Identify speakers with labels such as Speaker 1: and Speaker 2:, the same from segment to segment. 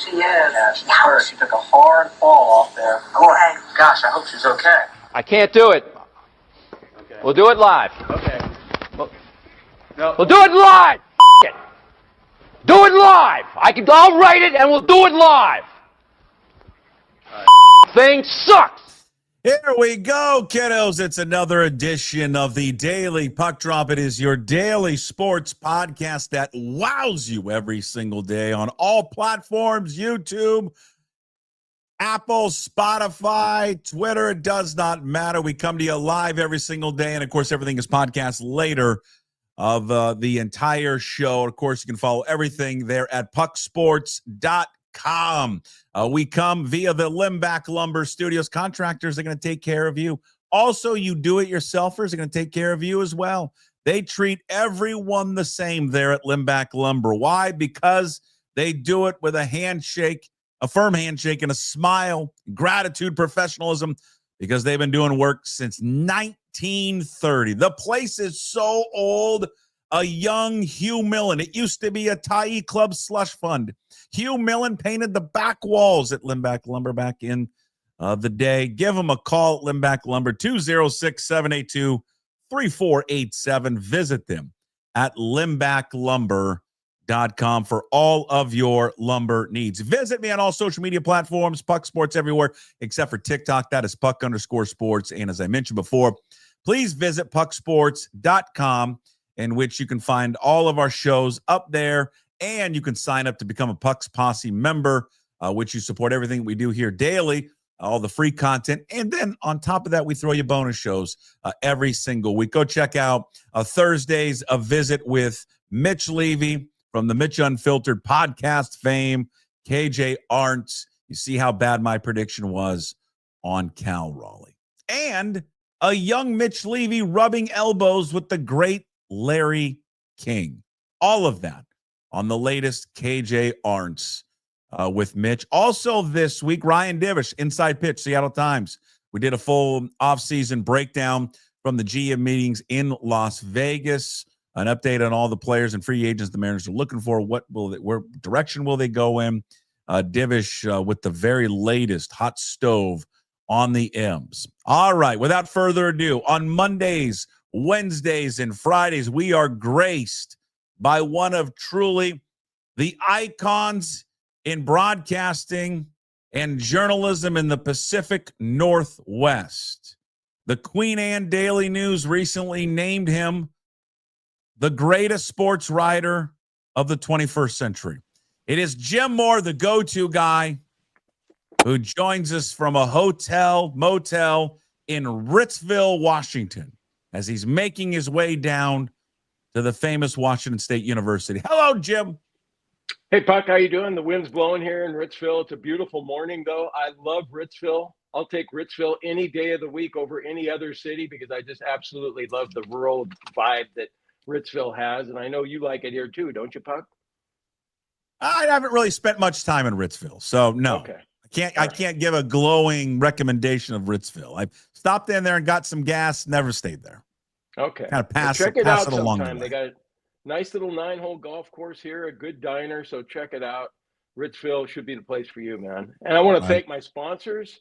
Speaker 1: she is. Yeah, she's hurt. She took a hard fall off there. Okay. Gosh, I hope she's okay.
Speaker 2: I can't do it. Okay. We'll do it live.
Speaker 1: Okay.
Speaker 2: We'll do it live. It. Do it live. I'll write it and we'll do it live. Thing sucks.
Speaker 3: Here we go, kiddos. It's another edition of the Daily Puck Drop. It is your daily sports podcast that wows you every single day on all platforms, YouTube, Apple, Spotify, Twitter. It does not matter. We come to you live every single day. And, of course, everything is podcast later of the entire show. Of course, you can follow everything there at PuckSports.com. We come via the Limback Lumber Studios. Contractors are going to take care of you. Also, you do-it-yourselfers are going to take care of you as well. They treat everyone the same there at Limback Lumber. Why? Because they do it with a handshake, a firm handshake, and a smile, gratitude, professionalism, because they've been doing work since 1930. The place is so old. A young Hugh Millen. It used to be a Tyee Club slush fund. Hugh Millen painted the back walls at Limback Lumber back in the day. Give them a call at Limback Lumber, 206-782-3487. Visit them at limbacklumber.com for all of your lumber needs. Visit me on all social media platforms, Puck Sports everywhere, except for TikTok. That is Puck_sports. And as I mentioned before, please visit PuckSports.com, in which you can find all of our shows up there, and you can sign up to become a Puck's Posse member, which you support everything we do here daily, all the free content. And then on top of that, we throw you bonus shows every single week. Go check out Thursdays, A Visit with Mitch Levy from the Mitch Unfiltered podcast fame, KJ Arntz. You see how bad my prediction was on Cal Raleigh. And a young Mitch Levy rubbing elbows with the great Larry King. All of that on the latest KJ Arntz with Mitch. Also this week, Ryan Divish, Inside Pitch, Seattle Times. We did a full offseason breakdown from the GM meetings in Las Vegas, an update on all the players and free agents the Mariners are looking for. Where direction will they go in? Divish with the very latest hot stove on the M's. All right, without further ado, on Mondays, Wednesdays, and Fridays, we are graced by one of truly the icons in broadcasting and journalism in the Pacific Northwest. The Queen Anne Daily News recently named him the greatest sports writer of the 21st century. It is Jim Moore, the go-to guy, who joins us from a motel in Ritzville, Washington, as he's making his way down to the famous Washington State University. Hello, Jim.
Speaker 4: Hey, Puck, how you doing? The wind's blowing here in Ritzville. It's a beautiful morning, though. I love Ritzville. I'll take Ritzville any day of the week over any other city because I just absolutely love the rural vibe that Ritzville has. And I know you like it here, too, don't you, Puck?
Speaker 3: I haven't really spent much time in Ritzville, so no.
Speaker 4: Okay.
Speaker 3: I can't give a glowing recommendation of Ritzville. I stopped in there and got some gas, never stayed there.
Speaker 4: Okay.
Speaker 3: Kind of pass
Speaker 4: check it out
Speaker 3: along
Speaker 4: sometime. They got a nice little 9-hole golf course here, a good diner, so check it out. Ritzville should be the place for you, man. And I want to thank my sponsors.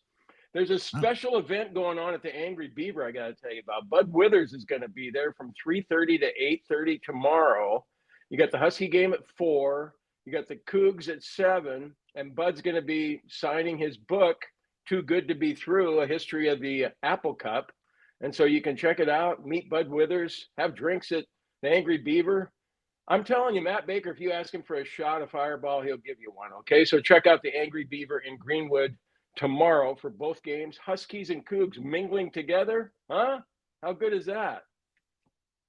Speaker 4: There's a special event going on at the Angry Beaver I got to tell you about. Bud Withers is going to be there from 3:30 to 8:30 tomorrow. You got the Husky game at 4. You got the Cougs at 7. And Bud's going to be signing his book, Too Good to Be Through, A History of the Apple Cup. And so you can check it out, meet Bud Withers, have drinks at the Angry Beaver. I'm telling you, Matt Baker, if you ask him for a shot of Fireball, he'll give you one, okay? So check out the Angry Beaver in Greenwood tomorrow for both games. Huskies and Cougs mingling together, huh? How good is that?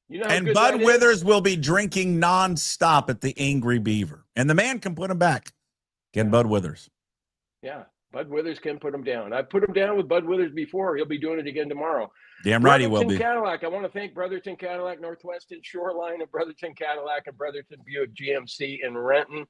Speaker 4: You know,
Speaker 3: and Bud Withers will be drinking nonstop at the Angry Beaver. And the man can put him back. Again, Bud Withers.
Speaker 4: Yeah, Bud Withers can put him down. I've put him down with Bud Withers before. He'll be doing it again tomorrow.
Speaker 3: Damn right he will be.
Speaker 4: Cadillac. I want to thank Brotherton Cadillac, Northwestern Shoreline, and Brotherton Cadillac and Brotherton Buick GMC in Renton.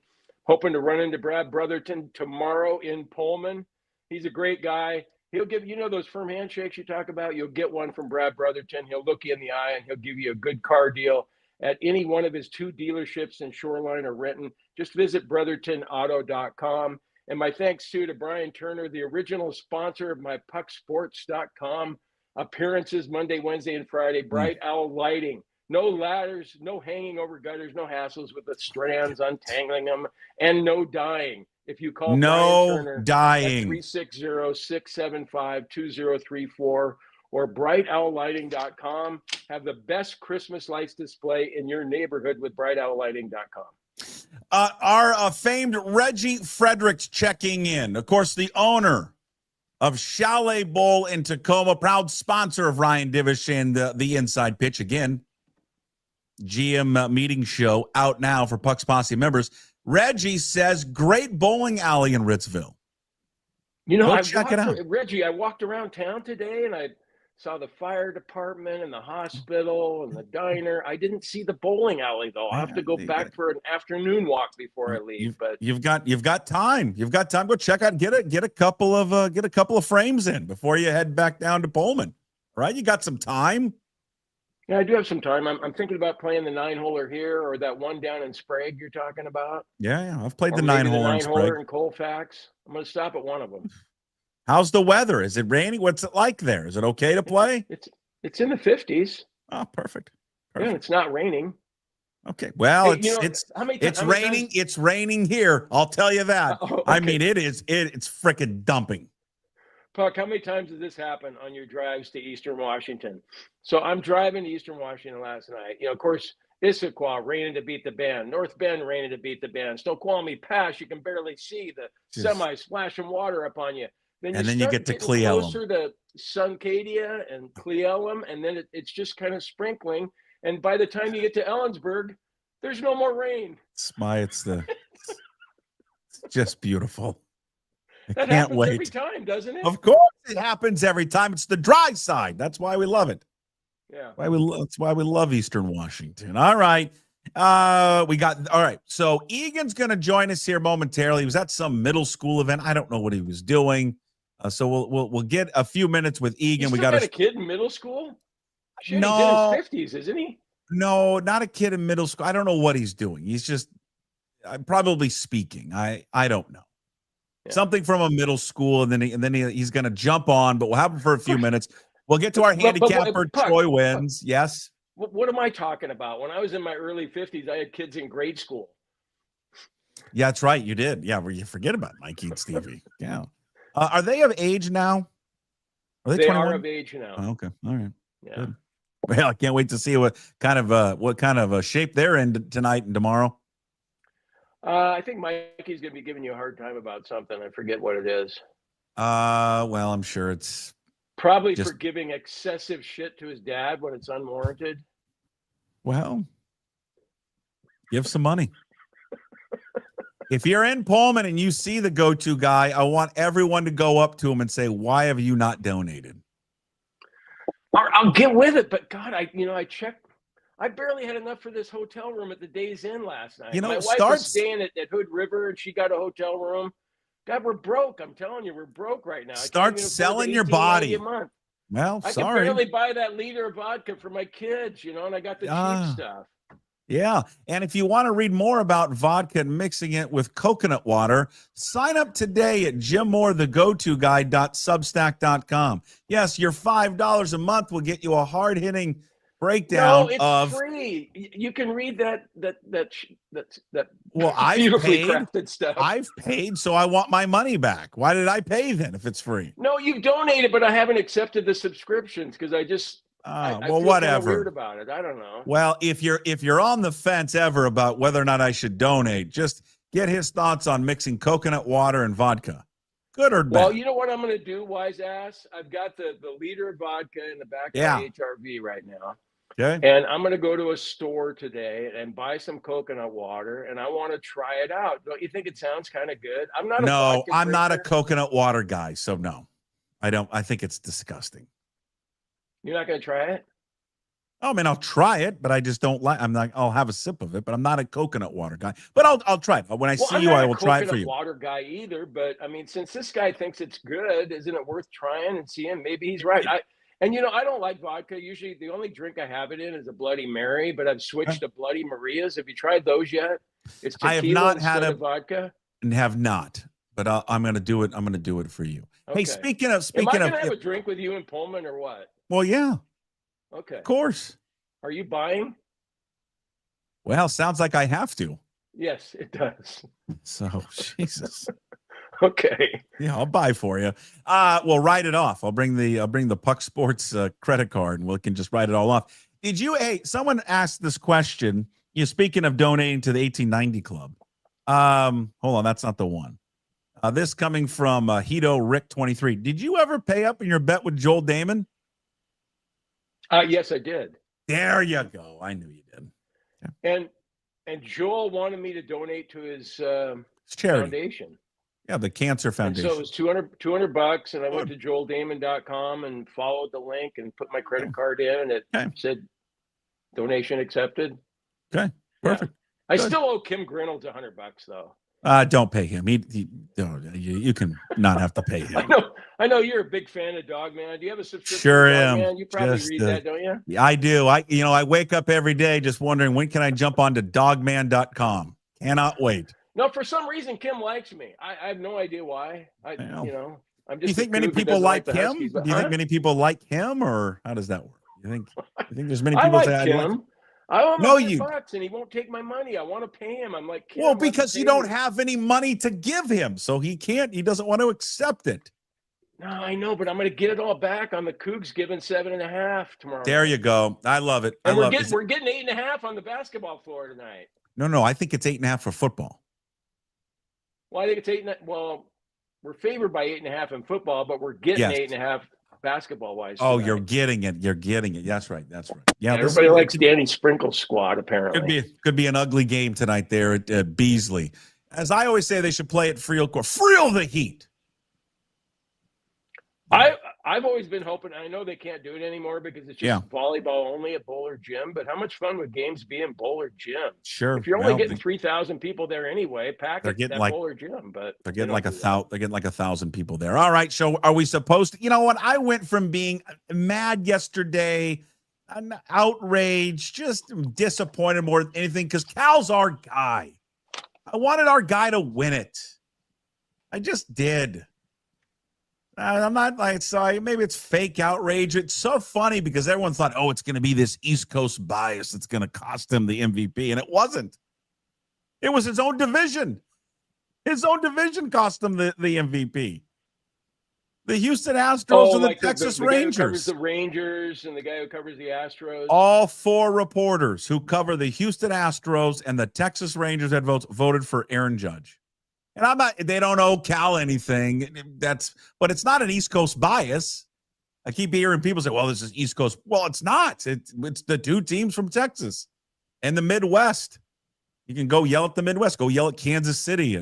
Speaker 4: Hoping to run into Brad Brotherton tomorrow in Pullman. He's a great guy. He'll give, you know, those firm handshakes you talk about. You'll get one from Brad Brotherton. He'll look you in the eye and he'll give you a good car deal at any one of his 2 dealerships in Shoreline or Renton. Just visit brothertonauto.com. And my thanks too to Brian Turner, the original sponsor of my PuckSports.com appearances Monday, Wednesday, and Friday. Bright Owl Lighting. No ladders, no hanging over gutters, no hassles with the strands, untangling them, and no dying. If you call Brian Turner at 360-675-2034 or brightowllighting.com, have the best Christmas lights display in your neighborhood with brightowllighting.com.
Speaker 3: Our famed Reggie Fredericks checking in. Of course, the owner of Chalet Bowl in Tacoma, proud sponsor of Ryan Divish and the Inside Pitch. Again, GM meeting show out now for Puck's Posse members. Reggie says, great bowling alley in Ritzville.
Speaker 4: You know,
Speaker 3: check it out.
Speaker 4: Reggie, I walked around town today and I saw the fire department and the hospital and the diner. I didn't see the bowling alley though. I'll have to go back for an afternoon walk before I leave. But you've got time. You've got time. Go check out. Get a couple of frames in before you head back down to Pullman. Right? You got some time. Yeah, I do have some time. I'm thinking about playing the 9-holer here or that one down in Sprague you're talking about.
Speaker 3: Yeah. I've played the 9-holer in Sprague.
Speaker 4: In Colfax. I'm going to stop at one of them.
Speaker 3: How's the weather? Is it raining? What's it like there? Is it okay to play?
Speaker 4: It's in the 50s.
Speaker 3: Oh, perfect.
Speaker 4: Yeah, it's not raining.
Speaker 3: Okay. Well,
Speaker 4: hey,
Speaker 3: it's raining. It's raining here. I'll tell you that.
Speaker 4: Okay.
Speaker 3: I mean, it's freaking dumping.
Speaker 4: Puck, how many times did this happen on your drives to Eastern Washington? So I'm driving to Eastern Washington last night. You know, of course, Issaquah raining to beat the band. North Bend raining to beat the band. Snoqualmie Pass, you can barely see the semi splashing water up on you. Then you get to Cleellum. Closer to Suncadia and Cleellum, and then it's just kind of sprinkling. And by the time you get to Ellensburg, there's no more rain.
Speaker 3: It's just beautiful.
Speaker 4: That happens every time, doesn't it?
Speaker 3: Of course, it happens every time. It's the dry side. That's why we love it.
Speaker 4: Yeah.
Speaker 3: That's why we love Eastern Washington. All right. All right. So Egan's going to join us here momentarily. He was at some middle school event. I don't know what he was doing. So we'll get a few minutes with Egan.
Speaker 4: We got a kid in middle school. Shit,
Speaker 3: no,
Speaker 4: he's in his 50s, isn't he?
Speaker 3: No, not a kid in middle school. I don't know what he's doing. He's just probably speaking. I don't know. Yeah. Something from a middle school, and then he's going to jump on. But we'll have him for a few minutes. We'll get to our handicapper. Troy wins. Yes.
Speaker 4: What am I talking about? When I was in my early 50s, I had kids in grade school.
Speaker 3: Yeah, that's right. You did. Yeah, where you forget about Mikey and Stevie. Yeah. Are they of age now?
Speaker 4: Are they 21? Are of age now.
Speaker 3: Oh, okay. All right.
Speaker 4: Yeah.
Speaker 3: Good. Well, I can't wait to see what kind of shape they're in tonight and tomorrow.
Speaker 4: I think Mikey's going to be giving you a hard time about something. I forget what it is.
Speaker 3: Well, I'm sure it's
Speaker 4: probably for giving excessive shit to his dad when it's unwarranted.
Speaker 3: Well, give some money. If you're in Pullman and you see the go-to guy, I want everyone to go up to him and say, "Why have you not donated?"
Speaker 4: I'll get with it, but God, I checked. I barely had enough for this hotel room at the Days Inn last night. My wife was staying at Hood River, and she got a hotel room. God, we're broke. I'm telling you, we're broke right now.
Speaker 3: Start selling your body.
Speaker 4: A month.
Speaker 3: Well,
Speaker 4: I can barely buy that liter of vodka for my kids, and I got the cheap stuff.
Speaker 3: Yeah, and if you want to read more about vodka and mixing it with coconut water, sign up today at JimMoore.theGoToGuy.substack.com. Yes, your $5 a month will get you a hard-hitting breakdown
Speaker 4: it's free. You can read that
Speaker 3: well, I've
Speaker 4: beautifully
Speaker 3: paid,
Speaker 4: crafted stuff.
Speaker 3: I've paid, so I want my money back. Why did I pay then if it's free?
Speaker 4: No, you've donated, but I haven't accepted the subscriptions because I just I feel
Speaker 3: whatever.
Speaker 4: Weird about it. I don't know.
Speaker 3: Well, if you're on the fence ever about whether or not I should donate, just get his thoughts on mixing coconut water and vodka. Good or bad?
Speaker 4: Well, you know what I'm going to do, wise ass? I've got the liter of vodka in the back of my HRV right now.
Speaker 3: Okay.
Speaker 4: And I'm going to go to a store today and buy some coconut water, and I want to try it out. Don't you think it sounds kind of good? I'm not a coconut
Speaker 3: water guy, so no. I don't. I think it's disgusting.
Speaker 4: You're not going to try it?
Speaker 3: Oh, I mean, I'll try it, but I just don't like. I'll have a sip of it, but I'm not a coconut water guy. But I'll try it. When I see you, I will try it for you.
Speaker 4: I'm not a coconut water guy either, but I mean, since this guy thinks it's good, isn't it worth trying and seeing? Maybe he's right. I don't like vodka. Usually, the only drink I have it in is a Bloody Mary, but I've switched to Bloody Marias. Have you tried those yet? It's tequila
Speaker 3: I have not had
Speaker 4: vodka.
Speaker 3: And have not. but I'm going to do it. I'm going to do it for you.
Speaker 4: Okay.
Speaker 3: Hey, speaking of,
Speaker 4: am I going to have a drink with you in Pullman or what?
Speaker 3: Well, yeah.
Speaker 4: Okay.
Speaker 3: Of course.
Speaker 4: Are you buying?
Speaker 3: Well, sounds like I have to.
Speaker 4: Yes, it does.
Speaker 3: So, Jesus.
Speaker 4: Okay.
Speaker 3: Yeah, I'll buy for you. We'll write it off. I'll bring the Puck Sports credit card, and we can just write it all off. Hey, someone asked this question. Speaking of donating to the 1890 Club. Hold on, that's not the one. This coming from Hito Rick 23. Did you ever pay up in your bet with Joel Damon?
Speaker 4: Yes, I did.
Speaker 3: There you go. I knew you did.
Speaker 4: Yeah. And Joel wanted me to donate to his
Speaker 3: charity
Speaker 4: foundation.
Speaker 3: Yeah, the Cancer Foundation.
Speaker 4: And so it was $200, and I went to joeldamon.com and followed the link and put my credit card in, and it said donation accepted.
Speaker 3: Okay, perfect.
Speaker 4: Yeah. I still owe Kim Grinolds $100 though.
Speaker 3: Don't pay him. You can not have to pay him.
Speaker 4: I know you're a big fan of Dogman. Do you have a subscription?
Speaker 3: Sure
Speaker 4: to
Speaker 3: am.
Speaker 4: Dogman? You probably read that, don't you?
Speaker 3: Yeah, I do. I wake up every day just wondering when can I jump onto dogman.com. Cannot wait.
Speaker 4: No, for some reason Kim likes me. I have no idea why. I'm just.
Speaker 3: Do you think many people like him?
Speaker 4: Huskies,
Speaker 3: Do you think many people like him, or how does that work? You think there's many people
Speaker 4: I
Speaker 3: say
Speaker 4: like him. I owe him $100 and he won't take my money. I want to pay him. I'm like,
Speaker 3: well, because you don't have any money to give him, so he doesn't want to accept it.
Speaker 4: No, I know, but I'm going to get it all back on the Cougs giving 7.5 tomorrow.
Speaker 3: There you go. I love it.
Speaker 4: And we're getting 8.5 on the basketball floor tonight.
Speaker 3: No, I think it's 8.5 for football.
Speaker 4: Well, I think it's 8.5. Well, we're favored by 8.5 in football, but we're getting 8.5 basketball wise.
Speaker 3: Oh, you're getting it. That's right. Yeah,
Speaker 4: everybody likes Danny Sprinkle's squad. Apparently,
Speaker 3: could be an ugly game tonight there at Beasley. As I always say, they should play at Friel Court. Friel the Heat.
Speaker 4: I've always been hoping. I know they can't do it anymore because it's just volleyball only at Bowler Gym. But how much fun would games be in Bowler Gym?
Speaker 3: Sure.
Speaker 4: If you're only getting 3,000 people there anyway, pack it at Bowler Gym. But
Speaker 3: they're getting like 1,000. They're getting like 1,000 people there. All right. So are we supposed to? You know what? I went from being mad yesterday, outraged, just disappointed more than anything because Cal's our guy. I wanted our guy to win it. I just did. I'm not like, sorry, maybe it's fake outrage. It's so funny because everyone thought, oh, it's going to be this East Coast bias that's going to cost him the MVP. And it wasn't. It was his own division. His own division cost him the MVP. The Houston Astros and the Texas Rangers.
Speaker 4: Guy who covers the Rangers and the guy who covers the Astros.
Speaker 3: All four reporters who cover the Houston Astros and the Texas Rangers had voted for Aaron Judge. And they don't owe Cal anything. But it's not an East Coast bias. I keep hearing people say, well, this is East Coast. Well, it's not. It's the two teams from Texas and the Midwest. You can go yell at the Midwest. Go yell at Kansas City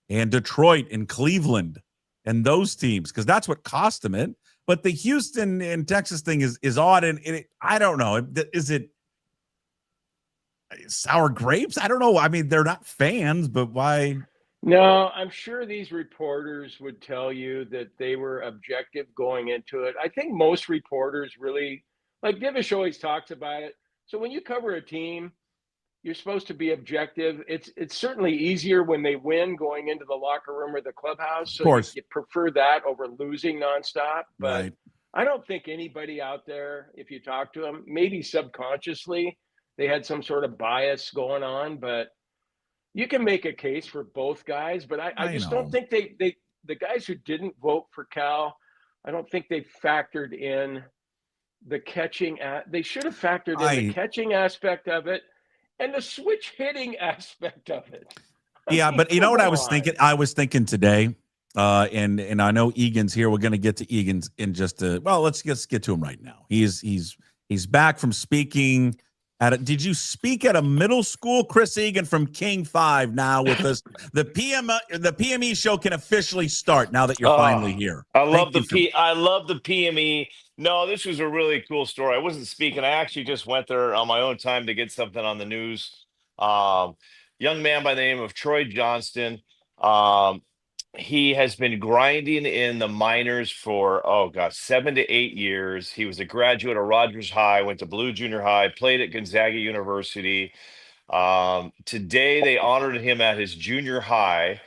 Speaker 3: and Detroit and Cleveland and those teams because that's what cost them it. But the Houston and Texas thing is odd. And I don't know. Is it sour grapes? I don't know. I mean, they're not fans, but why?
Speaker 4: No, I'm sure these reporters would tell you that they were objective going into it. I think most reporters really, like Divish always talks about it. So when you cover a team, you're supposed to be objective. It's certainly easier when they win going into the locker room or the clubhouse. So
Speaker 3: of course.
Speaker 4: You prefer that over losing nonstop. But
Speaker 3: right.
Speaker 4: I don't think anybody out there, if you talk to them, maybe subconsciously they had some sort of bias going on, but you can make a case for both guys, but I just don't think the guys who didn't vote for Cal, I don't think they factored in the catching. They should have factored in the catching aspect of it and the switch hitting aspect of it.
Speaker 3: Yeah, but you know what I was thinking? I was thinking today, and I know Egan's here. We're going to get to Egan's in just let's get to him right now. He's back from speaking. Did you speak at a middle school? Chris Egan from King 5 now with us. The PME show can officially start now that you're finally here.
Speaker 5: I love the PME. No, this was a really cool story. I wasn't speaking. I actually just went there on my own time to get something on the news. Young man by the name of Troy Johnston. He has been grinding in the minors for, 7 to 8 years. He was a graduate of Rogers High, went to Blue Junior High, played at Gonzaga University. Today, they honored him at his junior high.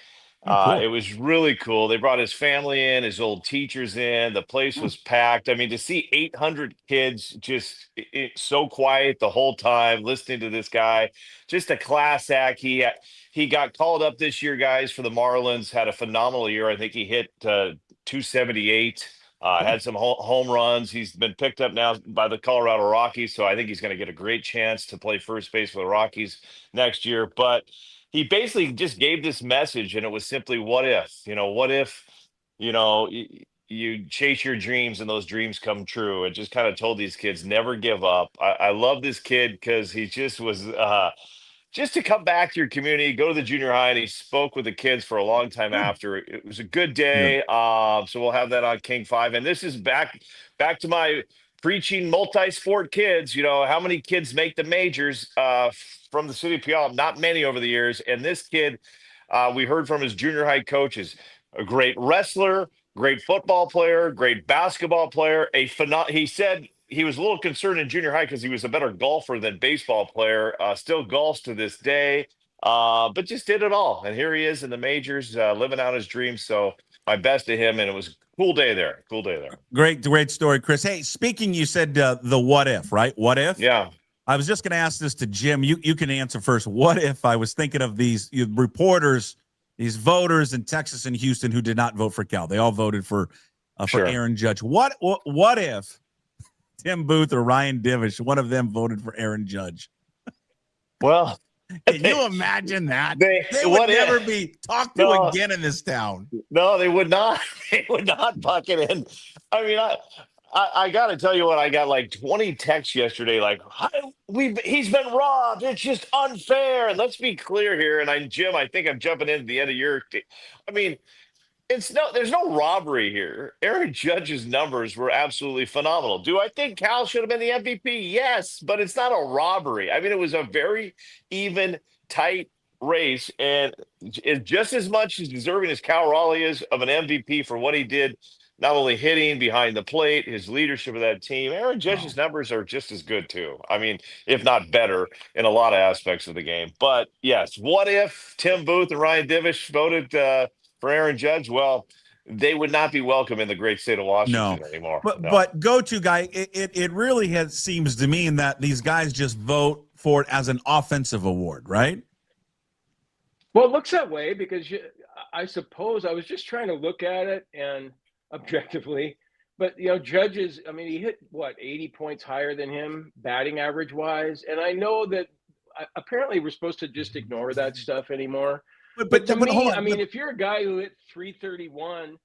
Speaker 3: Cool.
Speaker 5: It was really cool. They brought his family in, his old teachers in. The place was packed. I mean, to see 800 kids just so quiet the whole time, listening to this guy, just a class act. He got called up this year, guys, for the Marlins. Had a phenomenal year. I think he hit 278. Had some home runs. He's been picked up now by the Colorado Rockies, so I think he's going to get a great chance to play first base for the Rockies next year. But he basically just gave this message, and it was simply, what if? What if, you chase your dreams and those dreams come true? It just kind of told these kids, never give up. I love this kid because he just was just to come back to your community, go to the junior high, and he spoke with the kids for a long time after. It was a good day. So we'll have that on King 5. And this is back to my preaching multi-sport kids. How many kids make the majors from the city of Puyallup? Not many over the years. And this kid, we heard from his junior high coach, is a great wrestler, great football player, great basketball player. He said he was a little concerned in junior high because he was a better golfer than baseball player. Still golfs to this day, but just did it all. And here he is in the majors, living out his dreams. So my best to him, and it was a cool day there.
Speaker 3: Great story, Chris. Hey, speaking, you said the what if, right? What if?
Speaker 5: Yeah.
Speaker 3: I was just going to ask this to Jim. You can answer first. What if I was thinking of these reporters, these voters in Texas and Houston who did not vote for Cal? They all voted for
Speaker 5: Sure.
Speaker 3: Aaron Judge. What if Tim Booth or Ryan Divish, one of them voted for Aaron Judge?
Speaker 5: Well,
Speaker 3: can you imagine that?
Speaker 5: They
Speaker 3: would never be talked to again in this town.
Speaker 5: No, they would not. They would not, Puckett. And I mean, I got to tell you what, I got like 20 texts yesterday, like, he's been robbed. It's just unfair. And let's be clear here. And Jim, I think I'm jumping into the end of your. I mean, there's no robbery here. Aaron Judge's numbers were absolutely phenomenal. Do I think Cal should have been the MVP? Yes, but it's not a robbery. I mean, it was a very even, tight race, and just as much as deserving as Cal Raleigh is of an MVP for what he did, not only hitting behind the plate, his leadership of that team. Aaron Judge's numbers are just as good too. I mean, if not better in a lot of aspects of the game. But yes, what if Tim Booth and Ryan Divish voted for Aaron Judge? Well, they would not be welcome in the great state of Washington anymore.
Speaker 3: But go-to guy, it really seems to me that these guys just vote for it as an offensive award, right?
Speaker 4: Well, it looks that way because I suppose I was just trying to look at it and objectively, but Judge's, I mean, he hit 80 points higher than him batting average wise. And I know that apparently we're supposed to just ignore that stuff anymore. But to me, I mean, if you're a guy who hit 331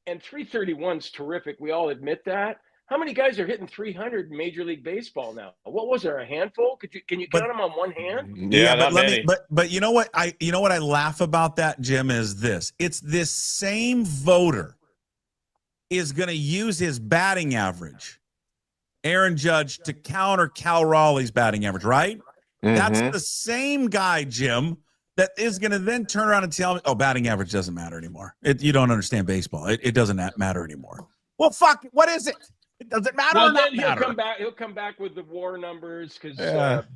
Speaker 4: and 331's terrific, we all admit that. How many guys are hitting 300 in Major League Baseball now? What was there, a handful? Can you count them on one hand?
Speaker 5: Yeah,
Speaker 3: but but you know what I laugh about that, Jim, is this. It's this same voter is going to use his batting average, Aaron Judge, to counter Cal Raleigh's batting average, right? Mm-hmm. That's the same guy, Jim, that is going to then turn around and tell me, oh, batting average doesn't matter anymore. You don't understand baseball. It doesn't matter anymore. Well, fuck, what is it? It doesn't matter.
Speaker 4: Well, then he'll come back with the WAR numbers because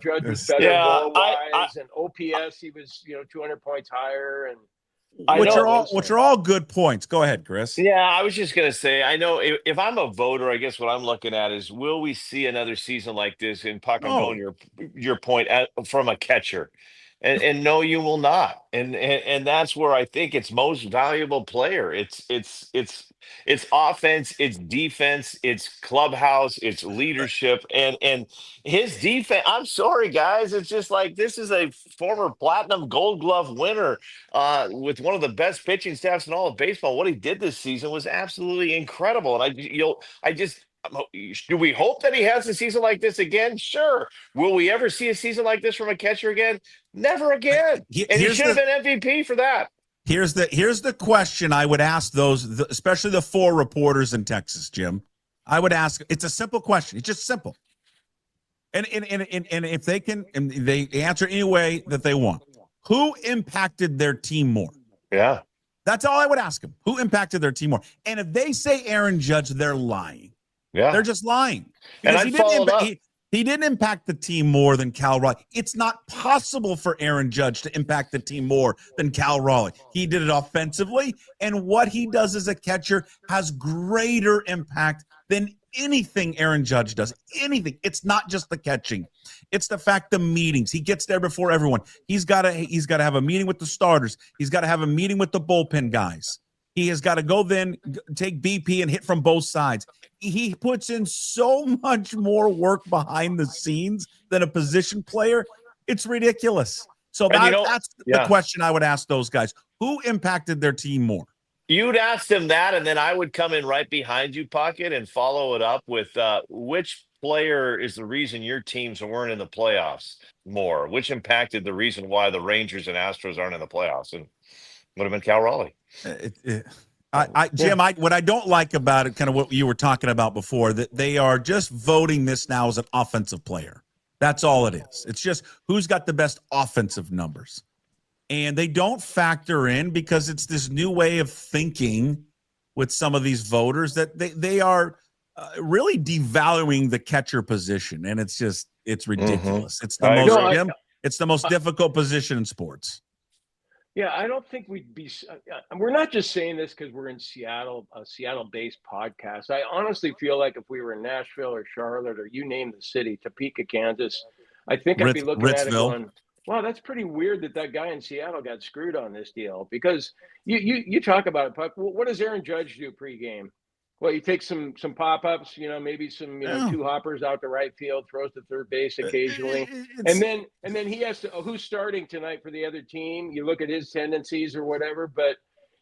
Speaker 4: Judge was better ball-wise, and OPS he was 200 points higher, and
Speaker 3: which are all good points. Go ahead, Chris.
Speaker 5: Yeah, I was just gonna say, I know if I'm a voter, I guess what I'm looking at is, will we see another season like this in Puck? I'm going your point from a catcher. And no, you will not. And that's where I think it's most valuable player. It's offense, it's defense, it's clubhouse, it's leadership, and his defense. I'm sorry, guys. It's just like, this is a former platinum Gold Glove winner with one of the best pitching staffs in all of baseball. What he did this season was absolutely incredible. And do we hope that he has a season like this again? Sure. Will we ever see a season like this from a catcher again? Never again. And he should have been MVP for that.
Speaker 3: Here's the question I would ask those, especially the 4 reporters in Texas, Jim. I would ask, it's a simple question. It's just simple. And if they can, and they answer any way that they want, who impacted their team more?
Speaker 5: Yeah.
Speaker 3: That's all I would ask them. Who impacted their team more? And if they say Aaron Judge, they're lying.
Speaker 5: Yeah,
Speaker 3: they're just lying.
Speaker 5: And I followed up.
Speaker 3: He didn't impact the team more than Cal Raleigh. It's not possible for Aaron Judge to impact the team more than Cal Raleigh. He did it offensively, and what he does as a catcher has greater impact than anything Aaron Judge does. Anything. It's not just the catching. It's the fact the meetings. He gets there before everyone. He's got to have a meeting with the starters. He's got to have a meeting with the bullpen guys. He has got to go then take BP and hit from both sides. He puts in so much more work behind the scenes than a position player. It's ridiculous. So that's the question I would ask those guys. Who impacted their team more?
Speaker 5: You'd ask them that, and then I would come in right behind you, Puckett, and follow it up with which player is the reason your teams weren't in the playoffs more? Which impacted the reason why the Rangers and Astros aren't in the playoffs? And would have been Cal Raleigh.
Speaker 3: Jim, what I don't like about it, kind of what you were talking about before, that they are just voting this now as an offensive player. That's all it is. It's just who's got the best offensive numbers. And they don't factor in, because it's this new way of thinking with some of these voters, that they are really devaluing the catcher position. And it's ridiculous. It's the most difficult position in sports.
Speaker 4: Yeah, I don't think we'd be. We're not just saying this because we're in Seattle, a Seattle-based podcast. I honestly feel like if we were in Nashville or Charlotte or you name the city, Topeka, Kansas, I think I'd be looking at it going, wow, that's pretty weird that guy in Seattle got screwed on this deal. Because you talk about it, Puck. What does Aaron Judge do pregame? Well, he takes some pop-ups, maybe some two hoppers out to right field, throws to third base occasionally, and then he has to. Who's starting tonight for the other team? You look at his tendencies or whatever, but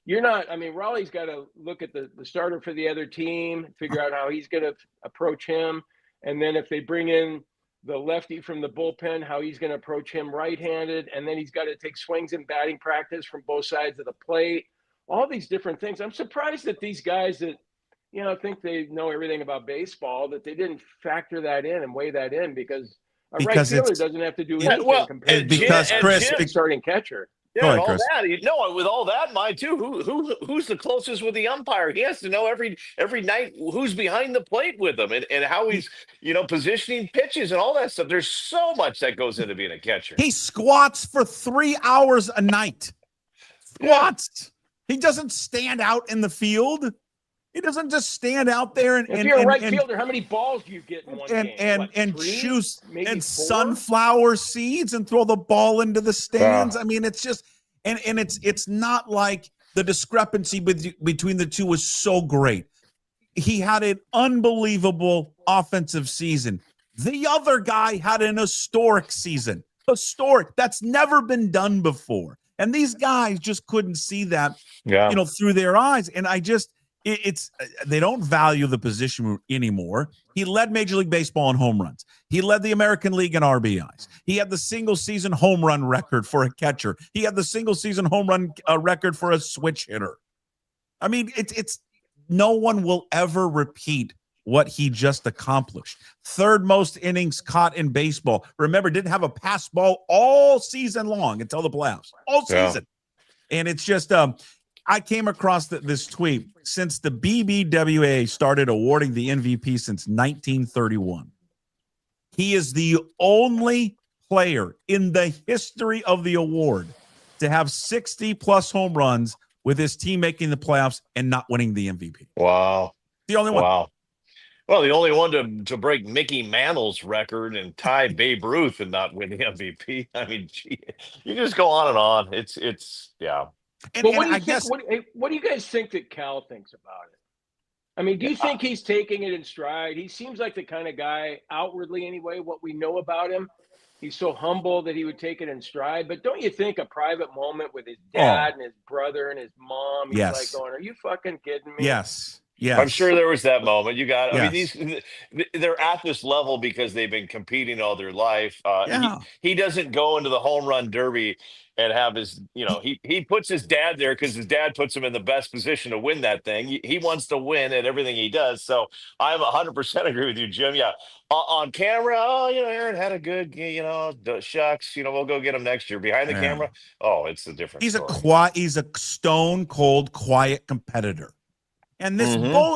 Speaker 4: you're not. I mean, Raleigh's got to look at the starter for the other team, figure out how he's going to approach him, and then if they bring in the lefty from the bullpen, how he's going to approach him right-handed, and then he's got to take swings in batting practice from both sides of the plate. All these different things. I'm surprised that these guys that think they know everything about baseball, that they didn't factor that in and weigh that in, because a right fielder doesn't have to do anything compared to
Speaker 3: Chris,
Speaker 4: starting catcher.
Speaker 5: Yeah, and all that. With all that in mind too, who's the closest with the umpire? He has to know every night who's behind the plate with him and how he's positioning pitches and all that stuff. There's so much that goes into being a catcher.
Speaker 3: He squats for 3 hours a night. Squats. Yeah. He doesn't stand out in the field. He doesn't just stand out there and
Speaker 4: if you're a right fielder, how many balls do you get in one game?
Speaker 3: And choose and sunflower seeds and throw the ball into the stands. I mean, it's just and it's not like the discrepancy between the two was so great. He had an unbelievable offensive season. The other guy had an historic season. Historic. That's never been done before. And these guys just couldn't see that, through their eyes. And they don't value the position anymore. He led Major League Baseball in home runs. He led the American League in RBIs. He had the single season home run record for a catcher. He had the single season home run record for a switch hitter. I mean, it's no one will ever repeat what he just accomplished. Third most innings caught in baseball. Remember, didn't have a pass ball all season long until the playoffs. All season. And it's just I came across this tweet. Since the BBWA started awarding the MVP since 1931, he is the only player in the history of the award to have 60-plus home runs with his team making the playoffs and not winning the MVP.
Speaker 5: Wow.
Speaker 3: The only one.
Speaker 5: Wow. Well, the only one to break Mickey Mantle's record and tie Babe Ruth and not win the MVP. I mean, gee, you just go on and on. It's.
Speaker 4: But what do you guys think that Cal thinks about it? I mean, do you think he's taking it in stride? He seems like the kind of guy, outwardly anyway, what we know about him. He's so humble that he would take it in stride. But don't you think a private moment with his dad and his brother and his mom, he's like going, are you fucking kidding me?
Speaker 3: Yes.
Speaker 5: I'm sure there was that moment. I mean, they're at this level because they've been competing all their life. He doesn't go into the home run derby and have his, he puts his dad there because his dad puts him in the best position to win that thing. He wants to win at everything he does. So I'm 100% agree with you, Jim. Yeah. On camera, Aaron had a good, shucks, we'll go get him next year. Behind the camera, it's a different story.
Speaker 3: He's a stone cold, quiet competitor. And this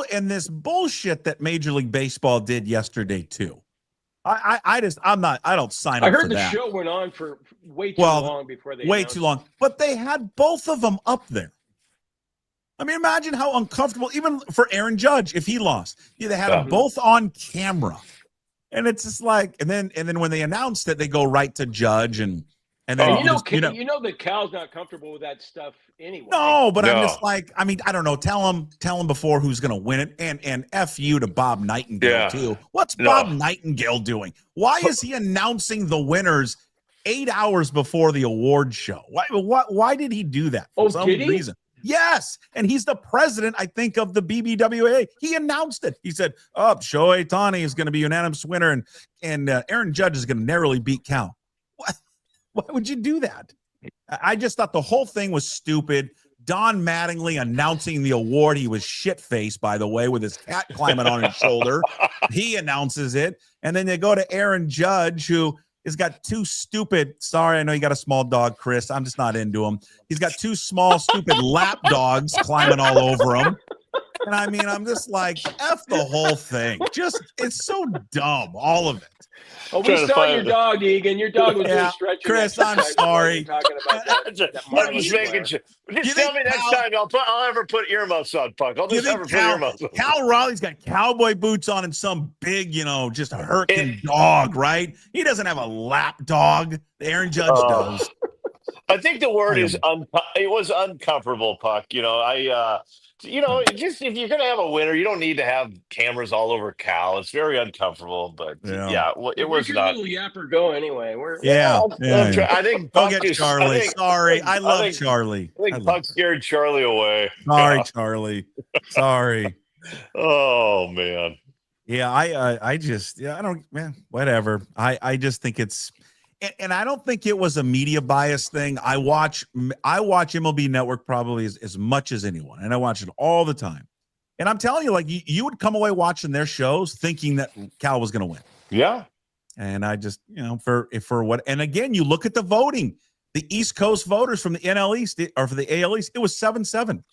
Speaker 3: this bullshit that Major League Baseball did yesterday too. I don't sign
Speaker 4: I
Speaker 3: up for
Speaker 4: heard the
Speaker 3: that.
Speaker 4: show went on for way too long before they
Speaker 3: way
Speaker 4: announced
Speaker 3: too long. But they had both of them up there. I mean, imagine how uncomfortable, even for Aaron Judge, if he lost. Yeah, they had them both on camera. And it's just like, and then when they announced it, they go right to Judge and then
Speaker 4: you know that Cal's not comfortable with that stuff anyway.
Speaker 3: No, but I'm just like, I mean, I don't know. Tell him before who's going to win it, and F you to Bob Nightingale too. What's Bob Nightingale doing? Why is he announcing the winners 8 hours before the award show? Why did he do that? For some reason. Yes, and he's the president, I think, of the BBWA. He announced it. He said, Shohei Ohtani is going to be unanimous winner, and Aaron Judge is going to narrowly beat Cal. What? Why would you do that? I just thought the whole thing was stupid. Don Mattingly announcing the award. He was shit-faced, by the way, with his cat climbing on his shoulder. He announces it, and then they go to Aaron Judge, who has got two stupid, sorry, I know you got a small dog, Chris. I'm just not into him. He's got two small, stupid lap dogs climbing all over him. And I mean, I'm just like, F the whole thing. It's so dumb, all of it.
Speaker 4: Oh, we saw your dog, Egan. Your dog was just stretching.
Speaker 3: Chris, I'm sorry.
Speaker 4: Talking about that
Speaker 5: I'm just making sure. Just tell me next time I'll ever put earmuffs on, Puck. I'll just ever put earmuffs on.
Speaker 3: Cal Raleigh's got cowboy boots on and some big, just a hurting dog, right? He doesn't have a lap dog. Aaron Judge does.
Speaker 5: I think the word is it was uncomfortable, Puck. Just if you're going to have a winner, you don't need to have cameras all over Cal. It's very uncomfortable, but it was not.
Speaker 4: Little yapper go anyway.
Speaker 5: I think
Speaker 3: Puck get Charlie. Sorry, I love Charlie.
Speaker 5: I think Puck scared Charlie away.
Speaker 3: Sorry, Charlie. Sorry.
Speaker 5: Oh man.
Speaker 3: Yeah, I don't, man, whatever. I just think it's. And I don't think it was a media bias thing. I watch MLB Network probably as much as anyone, and I watch it all the time. And I'm telling you, like you would come away watching their shows thinking that Cal was going to win.
Speaker 5: Yeah.
Speaker 3: And I just, for what? And again, you look at the voting. The East Coast voters from the NL East or for the AL East, it was 7-7. It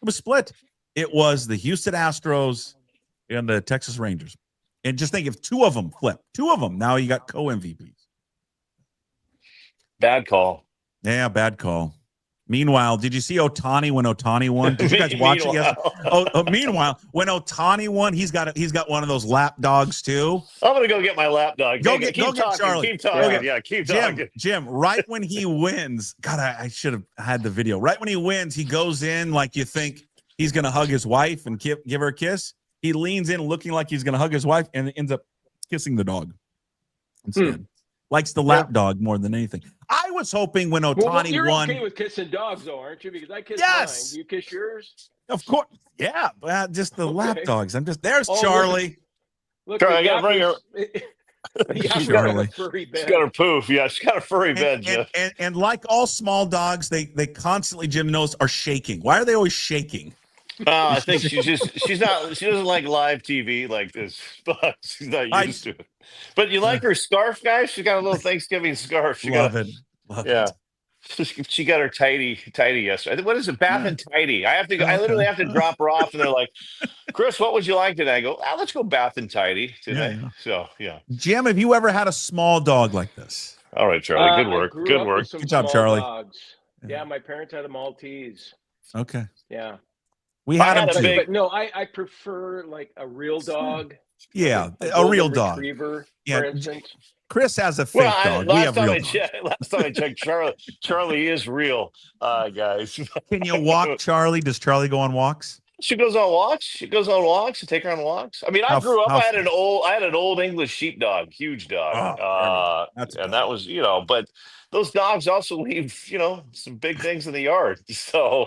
Speaker 3: was split. It was the Houston Astros and the Texas Rangers. And just think if two of them flip, now you got co-MVPs.
Speaker 5: Bad call.
Speaker 3: Yeah, bad call. Meanwhile, did you see Ohtani when Ohtani won? Did you guys watch it yesterday? Meanwhile, when Ohtani won, he's got one of those lap dogs too.
Speaker 5: I'm gonna go get my lap dog.
Speaker 3: Go get Charlie.
Speaker 5: Keep talking. Keep talking.
Speaker 3: Jim, right when he wins, God, I should have had the video. Right when he wins, he goes in like you think he's gonna hug his wife and give her a kiss. He leans in looking like he's gonna hug his wife and ends up kissing the dog instead. Likes the lap dog more than anything. I was hoping when Ohtani
Speaker 4: you're
Speaker 3: won.
Speaker 4: You're okay with kissing dogs, though, aren't you? Because I kiss mine. Do you kiss yours?
Speaker 3: Of course. Yeah, but just the lap dogs. There's Charlie.
Speaker 4: Look,
Speaker 5: Charlie, I got to bring her.
Speaker 3: Charlie.
Speaker 5: She's got her poof. Yeah, she's got a furry bed, Jeff.
Speaker 3: And like all small dogs, they constantly, Jim knows, are shaking. Why are they always shaking?
Speaker 5: I think she doesn't like live TV like this, but she's not used to it. But you like her scarf, guys? She got a little Thanksgiving scarf. Love it. She got her tidy yesterday. What is it? Bath and tidy. I literally have to drop her off, and they're like, "Chris, what would you like today?" I go, let's go bath and tidy today. Yeah. So yeah.
Speaker 3: Jim, have you ever had a small dog like this?
Speaker 5: All right, Charlie. Good work. Good work.
Speaker 3: Good job, Charlie.
Speaker 4: Dogs. Yeah, my parents had a Maltese.
Speaker 3: Okay.
Speaker 4: Yeah.
Speaker 3: We had them too.
Speaker 4: But no, I prefer like a real dog.
Speaker 3: Yeah, a real dog.
Speaker 4: Retriever, for instance.
Speaker 3: Chris has a fake dog.
Speaker 5: Last time I checked, Charlie is real, guys.
Speaker 3: Can you walk Charlie? Does Charlie go on walks?
Speaker 5: She goes on walks. I take her on walks. I mean, I grew up. I had an old English sheepdog, huge dog, and that was But those dogs also leave some big things in the yard. So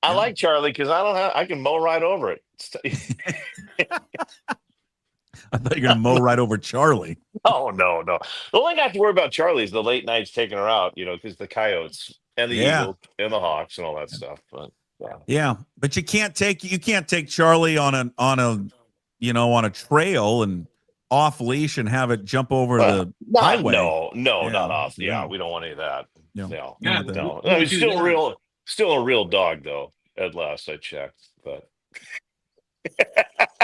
Speaker 5: I like Charlie because I can mow right over it.
Speaker 3: I thought you were going to mow right over Charlie.
Speaker 5: Oh, no. The only thing I have to worry about Charlie is the late nights taking her out, because the coyotes and the eagles and the hawks and all that stuff. But
Speaker 3: but you can't take Charlie on a trail and off leash and have it jump over the highway.
Speaker 5: No, not off. Yeah, we don't want any of that. No. I mean, still a real dog though. At last I checked, but.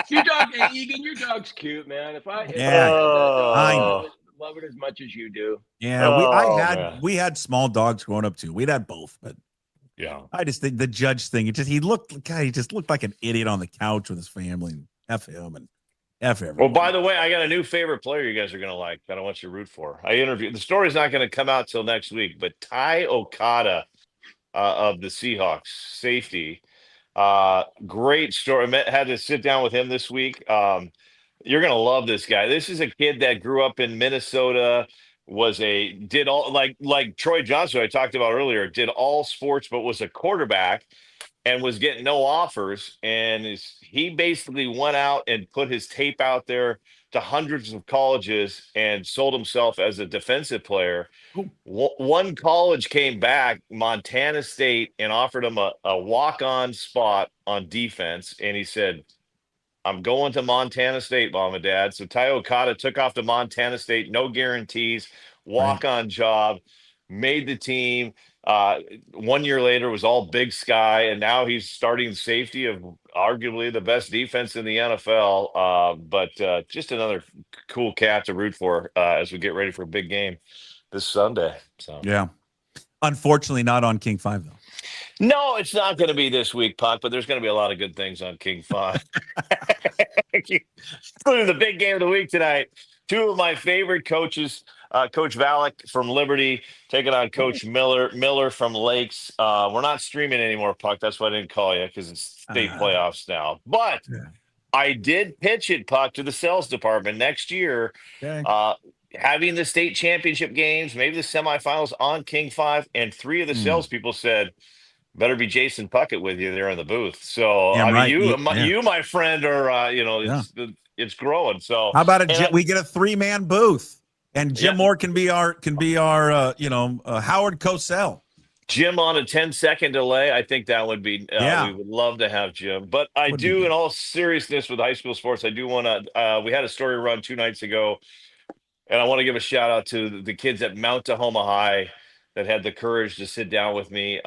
Speaker 4: Your dog, hey, Egan, your dog's cute, man. If I
Speaker 5: Oh.
Speaker 4: love it as much as you do.
Speaker 3: Yeah,
Speaker 5: Man.
Speaker 3: we had small dogs growing up too. We'd had both, but
Speaker 5: Yeah.
Speaker 3: I just think the Judge thing. He just looked like an idiot on the couch with his family. And F him and F everyone.
Speaker 5: Well, by the way, I got a new favorite player you guys are going to like that I want you to root for. The story's not going to come out till next week, but Ty Okada of the Seahawks, safety. Great story. Had to sit down with him this week. You're going to love this guy. This is a kid that grew up in Minnesota, did all like Troy Johnson I talked about earlier, did all sports, but was a quarterback and was getting no offers. And he basically went out and put his tape out there to hundreds of colleges and sold himself as a defensive player. One college came back, Montana State, and offered him a walk-on spot on defense. And he said, I'm going to Montana State, Mom and Dad. So Ty Okada took off to Montana State, no guarantees, walk-on job, made the team. 1 year later was all Big Sky, and now he's starting safety of arguably the best defense in the NFL. But just another cool cat to root for as we get ready for a big game this Sunday. So
Speaker 3: Yeah. Unfortunately, not on King 5, though.
Speaker 5: no, it's not going to be this week, Puck, but there's going to be a lot of good things on King 5. Including the big game of the week tonight. Two of my favorite coaches, Coach Valek from Liberty taking on Coach Miller from Lakes. We're not streaming anymore, Puck. That's why I didn't call you, because it's state playoffs now. But I did pitch it, Puck, to the sales department next year.
Speaker 3: Okay.
Speaker 5: Having the state championship games, maybe the semifinals on King 5, and 3 of the salespeople said, better be Jason Puckett with you there in the booth. So
Speaker 3: Yeah,
Speaker 5: I mean,
Speaker 3: right.
Speaker 5: you, my friend, are it's growing. So
Speaker 3: how about we get a 3-man booth, and Jim Moore can be our Howard Cosell.
Speaker 5: Jim on a 10-second delay. I think that would be. We would love to have Jim, but I do, in all seriousness, with high school sports, I do want to. We had a story run 2 nights ago, and I want to give a shout out to the kids at Mount Tahoma High that had the courage to sit down with me.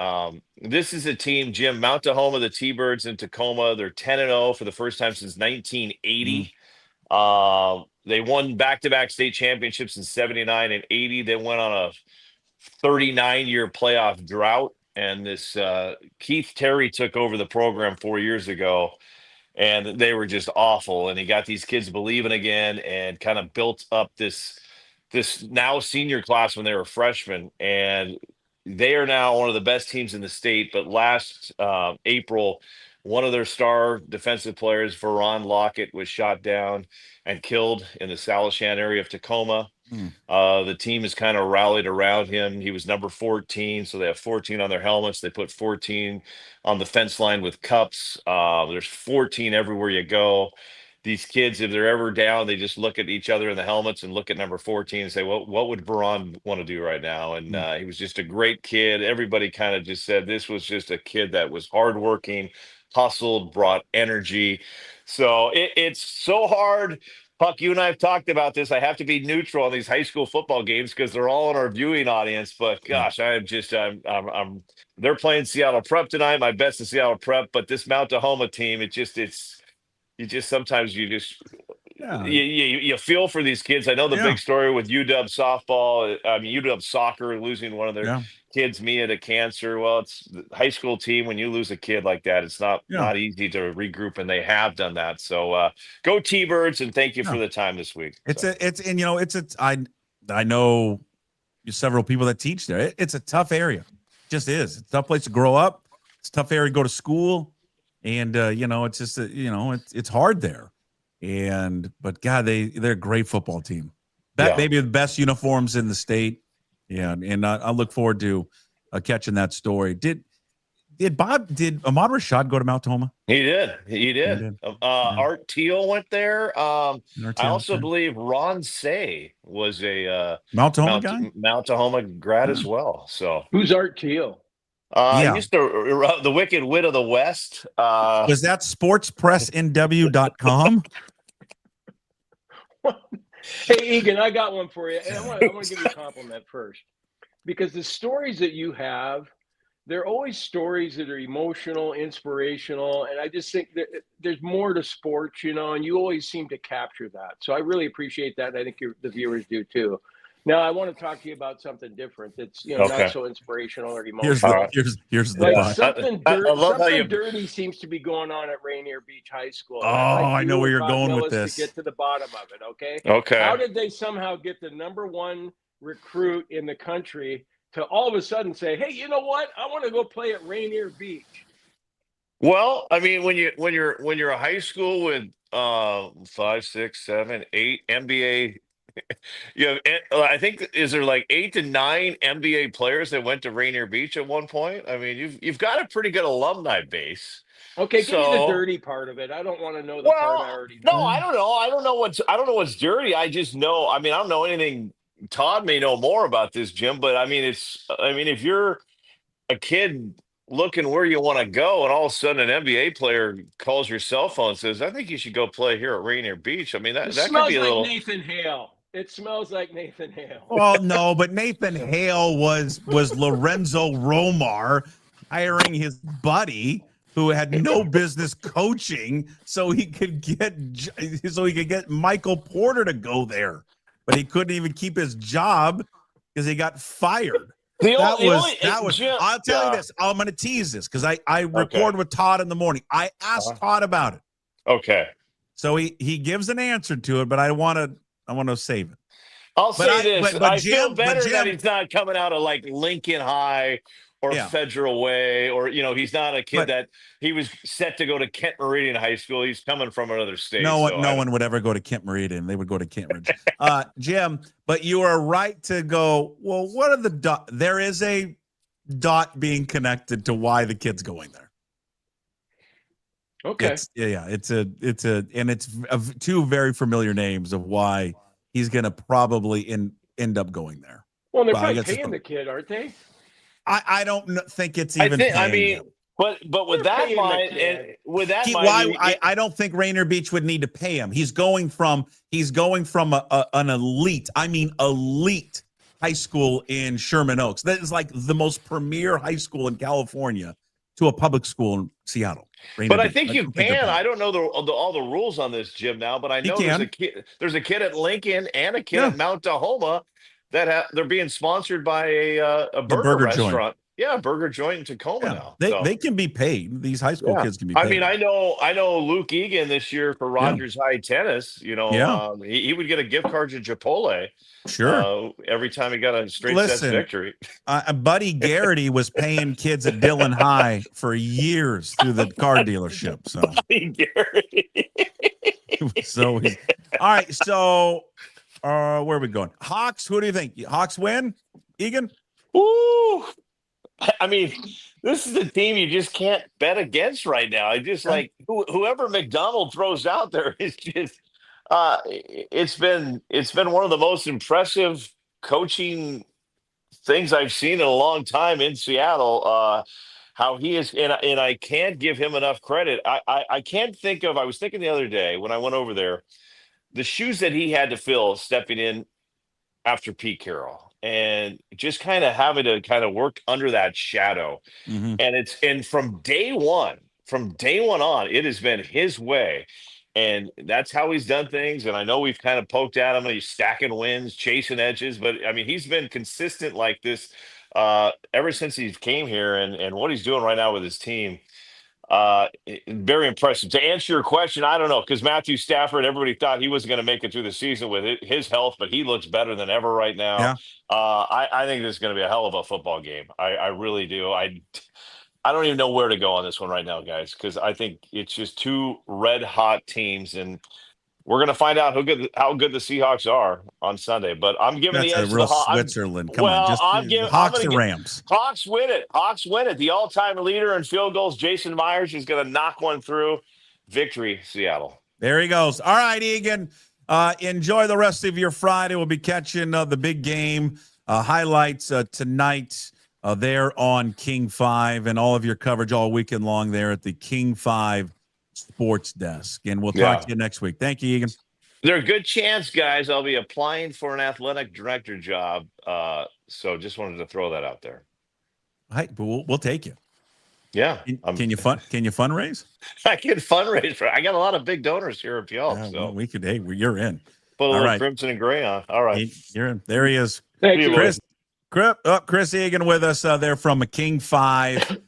Speaker 5: This is a team, Jim, Mount Tahoma, the T-Birds in Tacoma. They're 10-0 for the first time since 1980. They won back-to-back state championships in 79 and 80. They went on a 39-year playoff drought. And this Keith Terry took over the program 4 years ago, and they were just awful. And he got these kids believing again and kind of built up this now senior class when they were freshmen, and they are now one of the best teams in the state. But last April, one of their star defensive players, Veron Lockett, was shot down and killed in the Salishan area of Tacoma. The team has kind of rallied around him. He was number 14, so they have 14 on their helmets. They put 14 on the fence line with cups. There's 14 everywhere you go. These kids, if they're ever down, they just look at each other in the helmets and look at number 14 and say, well, what would Veron want to do right now? And he was just a great kid. Everybody kind of just said this was just a kid that was hardworking, hustled, brought energy. So it's so hard. Puck, you and I have talked about this. I have to be neutral on these high school football games because they're all in our viewing audience. But gosh, I'm they're playing Seattle Prep tonight. My bet's in Seattle Prep, but this Mount Tahoma team, sometimes you feel for these kids. I know the big story with UW softball. I mean, UW soccer losing one of their kids, Mia, to cancer. Well, it's the high school team. When you lose a kid like that, it's not easy to regroup, and they have done that. So go T-Birds, and thank you for the time this week.
Speaker 3: I know several people that teach there. It's a tough area. It just is. It's a tough place to grow up. It's a tough area to go to school. And it's just it's hard there, but God, they're a great football team. Maybe the best uniforms in the state. Yeah, and I look forward to catching that story. Did Ahmad Rashad go to Mount Tahoma?
Speaker 5: He did. Art Teal went there. I also believe Ron Say was a
Speaker 3: Mount Tahoma guy,
Speaker 5: Mount Tahoma grad as well. So
Speaker 4: who's Art Teal?
Speaker 5: He used to the Wicked Wit of the West.
Speaker 3: Was that sportspressnw.com?
Speaker 4: Hey, Egan, I got one for you. And I want to give you a compliment first, because the stories that you have they're always stories that are emotional, inspirational, and I just think that there's more to sports, and you always seem to capture that. So I really appreciate that, and I think the viewers do too. Now I want to talk to you about something different that's not
Speaker 5: Okay.
Speaker 4: so inspirational or
Speaker 3: Here's
Speaker 4: emotional.
Speaker 3: the
Speaker 4: Like
Speaker 3: butt.
Speaker 4: something
Speaker 5: I love how you.
Speaker 4: dirty seems to be going on at Rainier Beach High School.
Speaker 3: Oh,
Speaker 4: And I'd like
Speaker 3: I know
Speaker 4: you
Speaker 3: where
Speaker 4: and
Speaker 3: you're
Speaker 4: Todd
Speaker 3: going with
Speaker 4: Milles
Speaker 3: this.
Speaker 4: to get to the bottom of it, okay?
Speaker 5: Okay.
Speaker 4: How did they somehow get the #1 recruit in the country to all of a sudden say, "Hey, you know what? I want to go play at Rainier Beach"?
Speaker 5: Well, I mean, when you're a high school with 5, 6, 7, 8 NBA, you have I think is there like 8 to 9 NBA players that went to Rainier Beach at one point? I mean, you've got a pretty good alumni base.
Speaker 4: Okay, give me the
Speaker 5: So,
Speaker 4: dirty part of it. I don't want to know the part I
Speaker 5: well,
Speaker 4: already
Speaker 5: no,
Speaker 4: know.
Speaker 5: I don't know. I don't know what's dirty. I just know. I mean, I don't know anything. Todd may know more about this, Jim, but I mean, if you're a kid looking where you want to go, and all of a sudden an NBA player calls your cell phone and says, "I think you should go play here at Rainier Beach." I mean,
Speaker 4: It
Speaker 5: that could be
Speaker 4: smells
Speaker 5: a
Speaker 4: like
Speaker 5: little.
Speaker 4: Nathan Hale. It smells like Nathan Hale.
Speaker 3: Well, no, but Nathan Hale was Lorenzo Romar hiring his buddy who had no business coaching so he could get Michael Porter to go there, but he couldn't even keep his job because he got fired.
Speaker 5: The
Speaker 3: That
Speaker 5: only,
Speaker 3: was.
Speaker 5: Jim,
Speaker 3: I'll tell you
Speaker 5: yeah.
Speaker 3: this. I'm going to tease this because I
Speaker 5: Okay.
Speaker 3: record with Todd in the morning. I asked Todd about it,
Speaker 5: Okay.
Speaker 3: so he gives an answer to it, but I want to save it.
Speaker 5: I'll
Speaker 3: But
Speaker 5: say this.
Speaker 3: but
Speaker 5: I
Speaker 3: Jim,
Speaker 5: feel better that
Speaker 3: Jim,
Speaker 5: he's not coming out of like Lincoln High or
Speaker 3: Yeah.
Speaker 5: Federal Way, or, he's not a kid
Speaker 3: But-
Speaker 5: that he was set to go to Kent Meridian High School. He's coming from another state.
Speaker 3: no
Speaker 5: so
Speaker 3: one would ever go to Kent Meridian. They would go to Kent Ridge. Jim, but you are right to go, well, what are the dot? There is a dot being connected to why the kid's going there.
Speaker 4: Okay.
Speaker 3: It's two very familiar names of why he's going to probably end up going there.
Speaker 4: Well, they're
Speaker 3: Well, I
Speaker 4: probably
Speaker 3: guess
Speaker 4: paying the kid, aren't they?
Speaker 3: I don't think it's even.
Speaker 5: But with
Speaker 4: They're
Speaker 5: that
Speaker 4: paying the
Speaker 5: mind,
Speaker 4: kid.
Speaker 5: and with that mind,
Speaker 3: I don't think Rainier Beach would need to pay him. He's going from an elite, I mean elite high school in Sherman Oaks. That is like the most premier high school in California to a public school in Seattle. Rainier
Speaker 5: but I
Speaker 3: Beach.
Speaker 5: think you
Speaker 3: don't they're
Speaker 5: can.
Speaker 3: paying.
Speaker 5: I don't know all the rules on this, Jim, now, but I know there's a kid at Lincoln and a kid at Mount Tahoma that they're being sponsored by a burger restaurant.
Speaker 3: Joint.
Speaker 5: Yeah, burger joint in Tacoma now.
Speaker 3: They can be paid. These high school kids can be paid.
Speaker 5: I mean, I know Luke Egan this year for Rogers High Tennis. He would get a gift card to Chipotle.
Speaker 3: Sure.
Speaker 5: Every time he got a straight set victory.
Speaker 3: Buddy Garrity was paying kids at Dillon High for years through the car dealership. So
Speaker 5: Buddy Garrity.
Speaker 3: All right. So where are we going? Hawks. Who do you think? Hawks win? Egan?
Speaker 5: Ooh. I mean, this is a team you just can't bet against right now. I just like whoever McDonald throws out there is just it's been one of the most impressive coaching things I've seen in a long time in Seattle. How he is, and I can't give him enough credit. I can't think of. I was thinking the other day when I went over there, the shoes that he had to fill stepping in after Pete Carroll. And just kind of having to kind of work under that shadow. Mm-hmm. And from day one on, it has been his way. And that's how he's done things. And I know we've kind of poked at him and he's stacking wins, chasing edges, but I mean, he's been consistent like this ever since he came here, and what he's doing right now with his team. Very impressive. To answer your question, I don't know, because Matthew Stafford, everybody thought he wasn't going to make it through the season with his health, but he looks better than ever right now.
Speaker 3: Yeah.
Speaker 5: I think this is going to be a hell of a football game. I really do. I don't even know where to go on this one right now, guys, because I think it's just two red hot teams, and we're going to find out how good the Seahawks are on Sunday. But I'm giving the edge to the Hawks.
Speaker 3: Switzerland. Come on, Hawks and Rams.
Speaker 5: Hawks win it. Hawks win it. The all-time leader in field goals, Jason Myers, is going to knock one through. Victory, Seattle.
Speaker 3: There he goes. All right, Egan. Enjoy the rest of your Friday. We'll be catching the big game highlights tonight there on King 5, and all of your coverage all weekend long there at the King 5 Sports Desk. And we'll talk to you next week. Thank you, Egan.
Speaker 5: There's a good chance, guys, I'll be applying for an athletic director job. So just wanted to throw that out there.
Speaker 3: Hey, but we'll take you.
Speaker 5: Yeah.
Speaker 3: Can you fundraise?
Speaker 5: I can fundraise for. I got a lot of big donors here at Puyallup. So
Speaker 3: well, we could. Hey, you're in.
Speaker 5: put a
Speaker 3: All
Speaker 5: little
Speaker 3: right.
Speaker 5: crimson and gray on. All right.
Speaker 3: You're in. There he is.
Speaker 4: Thank
Speaker 5: See you,
Speaker 4: you.
Speaker 3: Chris Egan with us there from King 5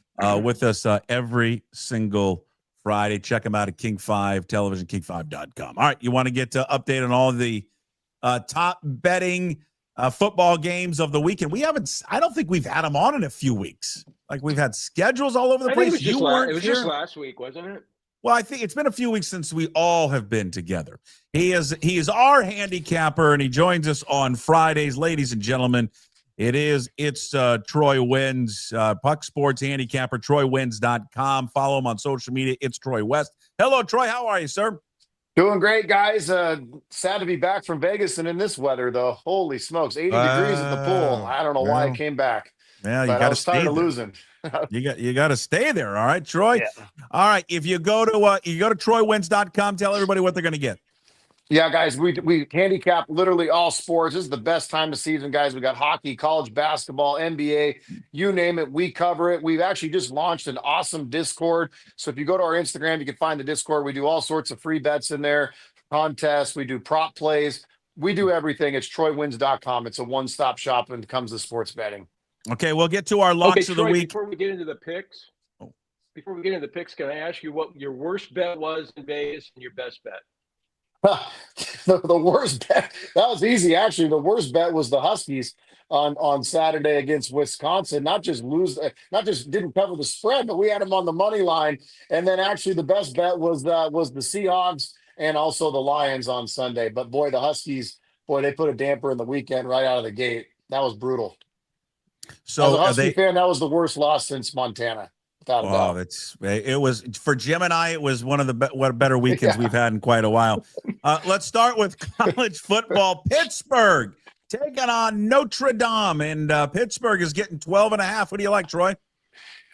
Speaker 3: with us every single Friday. Check him out at King 5 Television, king5.com. All right, you want to get update on all the top betting football games of the weekend. I don't think we've had him on in a few weeks. Like, we've had schedules all over the place.
Speaker 4: It was just last week, wasn't it?
Speaker 3: Well, I think it's been a few weeks since we all have been together. He is our handicapper, and he joins us on Fridays, ladies and gentlemen. It's Troy Wins, PuckSports Handicapper, TroyWins.com. Follow him on social media. It's Troy West. Hello, Troy. How are you, sir?
Speaker 6: Doing great, guys. Sad to be back from Vegas and in this weather, though. Holy smokes, 80 degrees at the pool. I don't know why I came back.
Speaker 3: Yeah, you
Speaker 6: got
Speaker 3: to
Speaker 6: to
Speaker 3: stay
Speaker 6: tired of
Speaker 3: there.
Speaker 6: losing.
Speaker 3: You got to stay there. All right, Troy.
Speaker 6: Yeah.
Speaker 3: All right. If you go to TroyWins.com, tell everybody what they're going to get.
Speaker 6: Yeah, guys, we handicap literally all sports. This is the best time of season, guys. We got hockey, college basketball, NBA, you name it. We cover it. We've actually just launched an awesome Discord. So if you go to our Instagram, you can find the Discord. We do all sorts of free bets in there, contests. We do prop plays. We do everything. It's TroyWins.com. It's a one-stop shop when it comes to sports betting.
Speaker 3: Okay, we'll get to our locks of the
Speaker 4: Troy,
Speaker 3: week.
Speaker 4: Before we get into the picks, can I ask you what your worst bet was in Vegas and your best bet?
Speaker 6: The worst bet, that was easy. Actually, the worst bet was the Huskies on Saturday against Wisconsin. Not just didn't cover the spread, but we had them on the money line. And then actually the best bet was the Seahawks and also the Lions on Sunday. But boy, the Huskies, they put a damper in the weekend right out of the gate. That was brutal.
Speaker 3: So
Speaker 6: as a Husky fan, that was the worst loss since Montana.
Speaker 3: Oh, it was for Jim and I. It was one of the better weekends we've had in quite a while. Let's start with college football. Pittsburgh taking on Notre Dame, and Pittsburgh is getting 12.5. What do you like, Troy?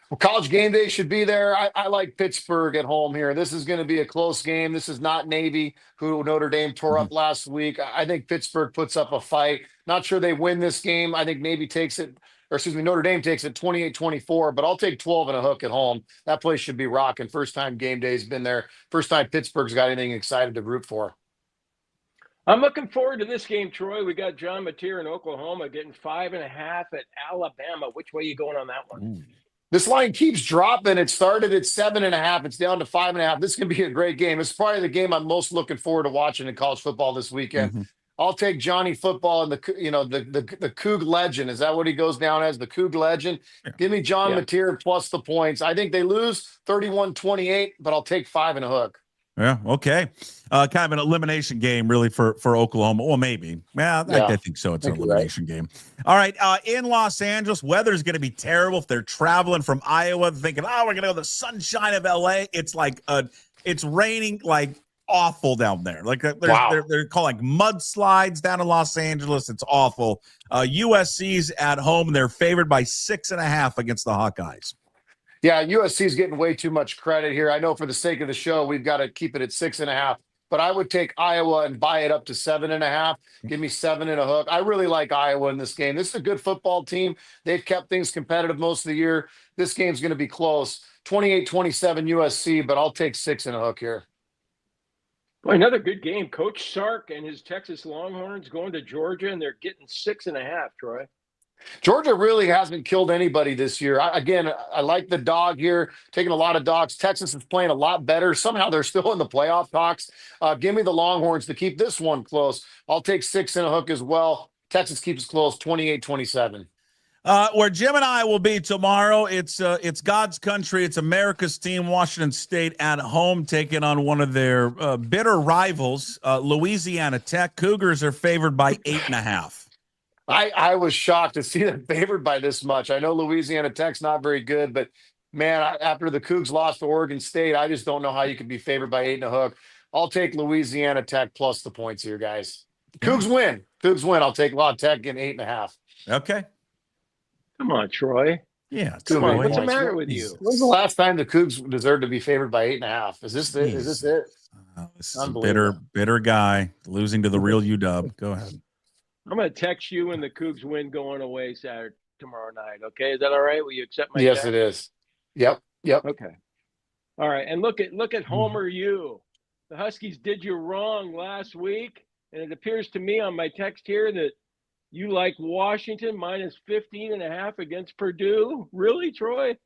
Speaker 6: Well, College game day should be there. I like Pittsburgh at home here. This is going to be a close game. This is not Navy, who Notre Dame tore up last week. I think Pittsburgh puts up a fight. Not sure they win this game. I think Notre Dame takes it 28-24, but I'll take 12 and a hook at home. That place should be rocking. First time game day's been there. First time Pittsburgh's got anything excited to root for.
Speaker 4: I'm looking forward to this game, Troy. We got John Mateer in Oklahoma getting 5.5 at Alabama. Which way are you going on that one?
Speaker 6: This line keeps dropping. It started at 7.5. It's down to 5.5. This can be a great game. It's probably the game I'm most looking forward to watching in college football this weekend. I'll take Johnny Football and the Coug legend. Is that what he goes down as? The Coug legend? Yeah. Give me John Mateer plus the points. I think they lose 31-28, but I'll take 5 and a hook.
Speaker 3: Yeah, okay. Kind of an elimination game, really, for Oklahoma. Well, maybe. Yeah, I think so. It's an elimination game. All right, in Los Angeles, weather's going to be terrible if they're traveling from Iowa, thinking, we're going to go to the sunshine of L.A. It's like it's raining like awful down there. Like they're calling mudslides down in Los Angeles. It's awful. USC's at home. They're favored by 6.5 against the Hawkeyes.
Speaker 6: Yeah, USC is getting way too much credit here. I know for the sake of the show, we've got to keep it at 6.5, but I would take Iowa and buy it up to 7.5. Give me 7 and a hook. I really like Iowa in this game. This is a good football team. They've kept things competitive most of the year. This game's going to be close. 28-27 USC, but I'll take 6 and a hook here.
Speaker 4: Boy, another good game. Coach Sark and his Texas Longhorns going to Georgia, and they're getting 6.5, Troy.
Speaker 6: Georgia really hasn't killed anybody this year. I like the dog here, taking a lot of dogs. Texas is playing a lot better. Somehow they're still in the playoff talks. Give me the Longhorns to keep this one close. I'll take 6 and a hook as well. Texas keeps it close, 28-27.
Speaker 3: Where Jim and I will be tomorrow, it's God's country. It's America's team, Washington State at home, taking on one of their bitter rivals, Louisiana Tech. Cougars are favored by 8.5.
Speaker 6: I was shocked to see them favored by this much. I know Louisiana Tech's not very good, but man, after the Cougs lost to Oregon State, I just don't know how you could be favored by 8 and a hook. I'll take Louisiana Tech plus the points here, guys. Cougs win. I'll take La Tech in 8.5.
Speaker 3: Okay.
Speaker 4: Come on, Troy.
Speaker 3: Yeah.
Speaker 4: Come on. What's the matter with you?
Speaker 6: When's the last time the Cougs deserved to be favored by 8.5? Is this it? This
Speaker 3: is a bitter guy losing to the real UW. Go ahead.
Speaker 4: I'm going to text you when the Cougs win going away Saturday tomorrow night. Okay, is that all right? Will you accept my
Speaker 6: Yes,
Speaker 4: check?
Speaker 6: it is. Yep.
Speaker 4: Okay. All right, and look at Homer U. The Huskies did you wrong last week, and it appears to me on my text here that you like Washington minus 15.5 against Purdue. Really, Troy?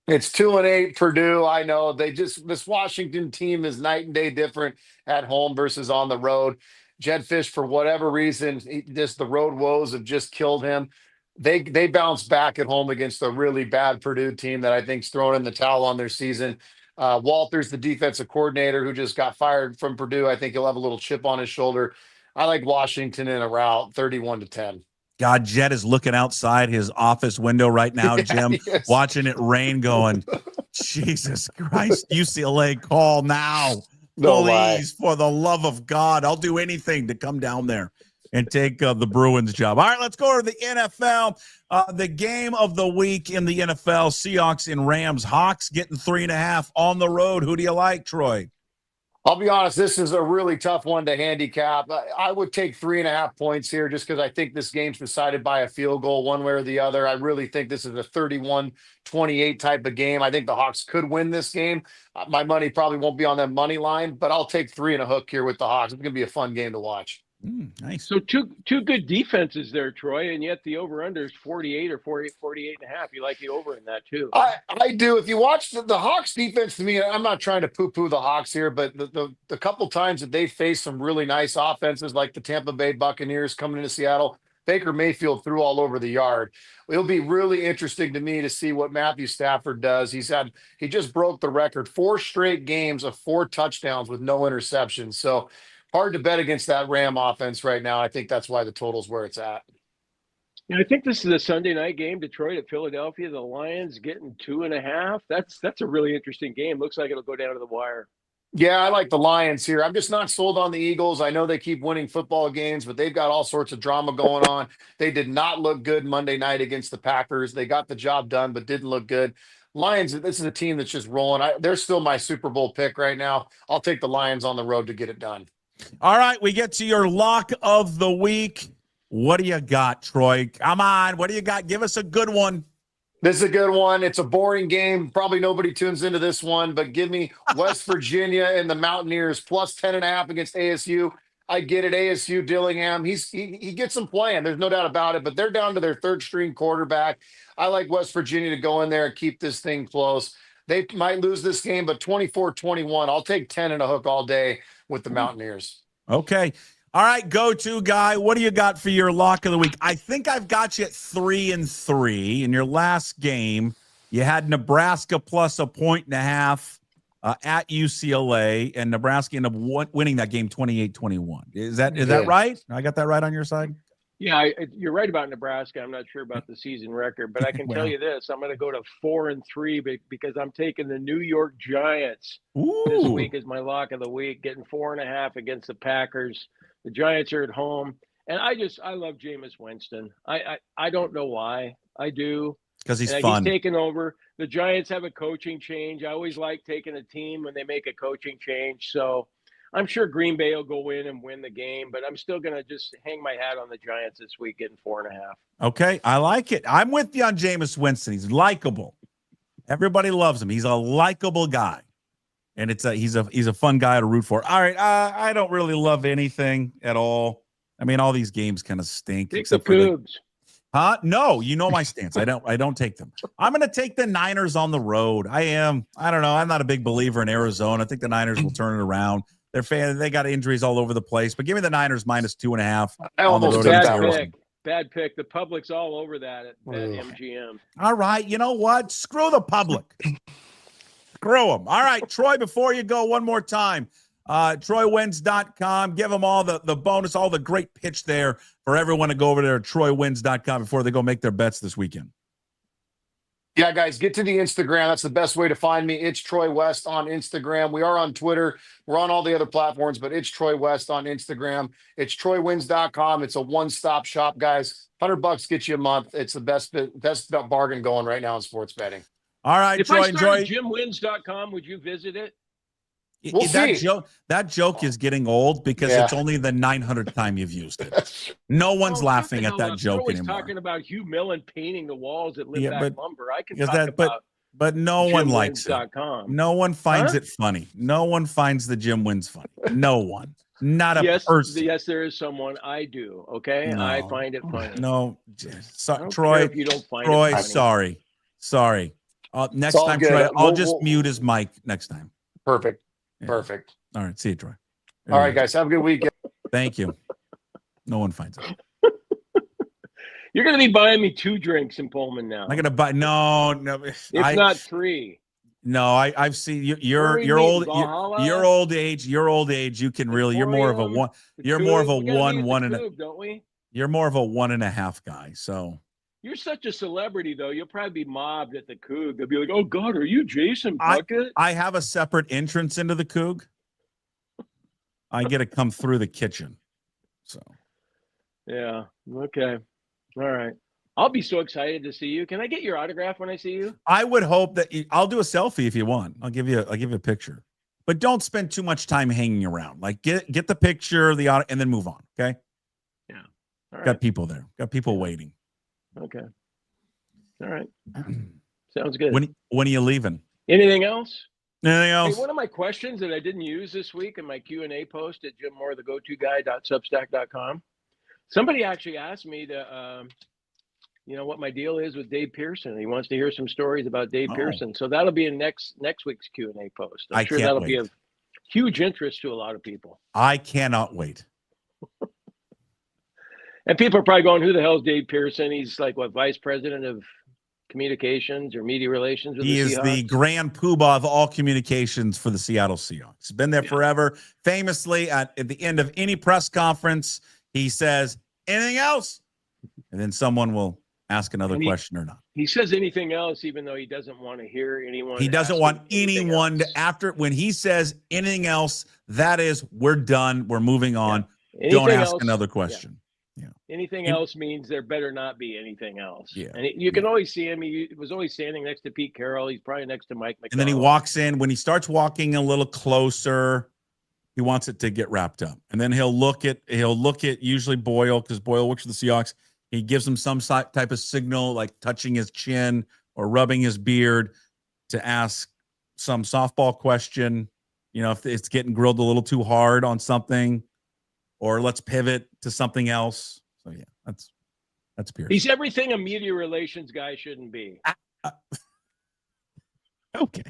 Speaker 6: It's 2-8 Purdue. I know this Washington team is night and day different at home versus on the road. Jed Fish, for whatever reason, the road woes have just killed him. They bounce back at home against a really bad Purdue team that I think's thrown in the towel on their season. Walters, the defensive coordinator who just got fired from Purdue, I think he'll have a little chip on his shoulder. I like Washington in a route, 31-10.
Speaker 3: God, Jed is looking outside his office window right now, Jim,
Speaker 6: Yes.
Speaker 3: watching it rain going, Jesus Christ, UCLA, call now.
Speaker 6: No
Speaker 3: Please, for the love of God, I'll do anything to come down there and take the Bruins job. All right, let's go to the NFL. The game of the week in the NFL, Seahawks and Rams. Hawks getting 3.5 on the road. Who do you like, Troy?
Speaker 6: I'll be honest, this is a really tough one to handicap. I would take 3.5 points here just because I think this game's decided by a field goal one way or the other. I really think this is a 31-28 type of game. I think the Hawks could win this game. My money probably won't be on that money line, but I'll take 3 and a hook here with the Hawks. It's going to be a fun game to watch.
Speaker 3: Nice.
Speaker 4: So two good defenses there, Troy, and yet the over-under is 48 or 48.5. You like the over in that too.
Speaker 6: I do. If you watch the Hawks defense, to me, I'm not trying to poo-poo the Hawks here, but the couple times that they faced some really nice offenses like the Tampa Bay Buccaneers coming into Seattle, Baker Mayfield threw all over the yard. It'll be really interesting to me to see what Matthew Stafford does. He just broke the record, 4 straight games of 4 touchdowns with no interceptions. So hard to bet against that Ram offense right now. I think that's why the total's where it's at.
Speaker 4: Yeah, I think this is a Sunday night game, Detroit at Philadelphia. The Lions getting 2.5. That's a really interesting game. Looks like it'll go down to the wire.
Speaker 6: Yeah, I like the Lions here. I'm just not sold on the Eagles. I know they keep winning football games, but they've got all sorts of drama going on. They did not look good Monday night against the Packers. They got the job done, but didn't look good. Lions, this is a team that's just rolling. They're still my Super Bowl pick right now. I'll take the Lions on the road to get it done.
Speaker 3: All right, we get to your lock of the week. What do you got, Troy? Come on, what do you got? Give us a good one.
Speaker 6: This is a good one. It's a boring game. Probably nobody tunes into this one, but give me West Virginia and the Mountaineers plus 10.5 against ASU. I get it. ASU, Dillingham. He gets them playing. There's no doubt about it, but they're down to their 3rd string quarterback. I like West Virginia to go in there and keep this thing close. They might lose this game, but 24-21. I'll take 10 and a hook all day with the Mountaineers.
Speaker 3: Okay. All right, go-to guy. What do you got for your lock of the week? I think I've got you at 3-3. In your last game, you had Nebraska plus 1.5 at UCLA, and Nebraska ended up winning that game 28-21. Is that right? I got that right on your side?
Speaker 4: Yeah, you're right about Nebraska. I'm not sure about the season record, but I can tell you this. I'm going to go to 4-3 because I'm taking the New York Giants this week as my lock of the week, getting 4.5 against the Packers. The Giants are at home, and I love Jameis Winston. I don't know why. I do.
Speaker 3: Because he's fun.
Speaker 4: He's taken over. The Giants have a coaching change. I always like taking a team when they make a coaching change. So I'm sure Green Bay will go in and win the game, but I'm still going to just hang my hat on the Giants this week, getting 4.5.
Speaker 3: Okay, I like it. I'm with you on Jameis Winston. He's likable. Everybody loves him. He's a likable guy, and he's a fun guy to root for. All right, I don't really love anything at all. I mean, all these games kind of stink.
Speaker 4: Take
Speaker 3: except
Speaker 4: the Cougs.
Speaker 3: No, you know my stance. I don't take them. I'm going to take the Niners on the road. I don't know. I'm not a big believer in Arizona. I think the Niners will turn it around. They got injuries all over the place, but give me the Niners minus 2.5.
Speaker 6: I almost took that one.
Speaker 4: Bad pick. The public's all over that at MGM.
Speaker 3: All right. You know what? Screw the public. Screw them. All right, Troy, before you go one more time, TroyWins.com. Give them all the bonus, all the great pitch there for everyone to go over there at TroyWins.com before they go make their bets this weekend.
Speaker 6: Yeah, guys, get to the Instagram. That's the best way to find me. It's Troy West on Instagram. We are on Twitter. We're on all the other platforms, but it's Troy West on Instagram. It's TroyWins.com. It's a one-stop shop, guys. $100 gets you a month. It's the best bargain going right now in sports betting.
Speaker 3: All right,
Speaker 4: if
Speaker 3: Troy.
Speaker 4: I started JimWins.com, would you visit it?
Speaker 6: We'll see.
Speaker 3: That joke is getting old because it's only the 900th time you've used it. No one's laughing at that joke
Speaker 4: anymore.
Speaker 3: anymore.
Speaker 4: Talking about Hugh Millen painting the walls at Live Back Lumber. I can talk about
Speaker 3: but no one likes it. No one finds it funny. No one finds the Jim wins funny. No one. Not a person.
Speaker 4: Yes, there is someone. I do. Okay,
Speaker 3: no.
Speaker 4: I find it funny.
Speaker 3: No, Troy.
Speaker 4: If you don't find
Speaker 3: Troy,
Speaker 4: it funny.
Speaker 3: sorry. Next time, Troy, I'll just mute his mic next time.
Speaker 6: Perfect. Perfect.
Speaker 3: All right. See you, Troy.
Speaker 6: All right, guys. Have a good weekend.
Speaker 3: Thank you. No one finds it.
Speaker 4: You're going to be buying me 2 drinks in Pullman now.
Speaker 3: I'm going to buy. No.
Speaker 4: If not 3.
Speaker 3: No, I've seen you. You're old. Your old age. Your old age. You can really. You're more of a one. You're more of a one and a.
Speaker 4: Don't we?
Speaker 3: You're more of a 1.5 guy. So.
Speaker 4: You're such a celebrity, though. You'll probably be mobbed at the Coug. They'll be like, "Oh God, are you Jason Puckett?"
Speaker 3: I have a separate entrance into the Coug. I get to come through the kitchen. So.
Speaker 4: Yeah. Okay. All right. I'll be so excited to see you. Can I get your autograph when I see you?
Speaker 3: I would hope that I'll do a selfie if you want. I'll give you a picture, but don't spend too much time hanging around. Like get the picture, the auto, and then move on. Okay.
Speaker 4: Yeah. All right.
Speaker 3: Got people there. Got people waiting.
Speaker 4: Okay. All right. Sounds good.
Speaker 3: When are you leaving?
Speaker 4: Anything else?
Speaker 3: Anything else?
Speaker 4: Hey, one of my questions that I didn't use this week in my Q&A post at jimmorethegotoguy.substack.com. Somebody actually asked me to, what my deal is with Dave Pearson. He wants to hear some stories about Dave Pearson. So that'll be in next week's Q&A post. I'm sure that'll be of huge interest to a lot of people.
Speaker 3: I cannot wait.
Speaker 4: And people are probably going, who the hell is Dave Pearson? He's like, vice president of communications or media relations with the Seahawks? He is
Speaker 3: the grand poobah of all communications for the Seattle Seahawks. He's been there forever. Famously, at the end of any press conference, he says, anything else? And then someone will ask another question or not.
Speaker 4: He says anything else, even though he doesn't want to hear anyone.
Speaker 3: He doesn't want anyone to, when he says anything else, that is, we're done. We're moving on. Don't ask another question. Yeah.
Speaker 4: Anything else means there better not be anything else. Yeah. And you can always see him. He was always standing next to Pete Carroll. He's probably next to Mike McDonald.
Speaker 3: And then he walks in. When he starts walking a little closer, he wants it to get wrapped up. And then he'll look at usually Boyle, because Boyle works for the Seahawks. He gives him some type of signal, like touching his chin or rubbing his beard, to ask some softball question. If it's getting grilled a little too hard on something, or let's pivot to something else. So yeah, that's Pierce.
Speaker 4: He's everything a media relations guy shouldn't be.
Speaker 3: Okay.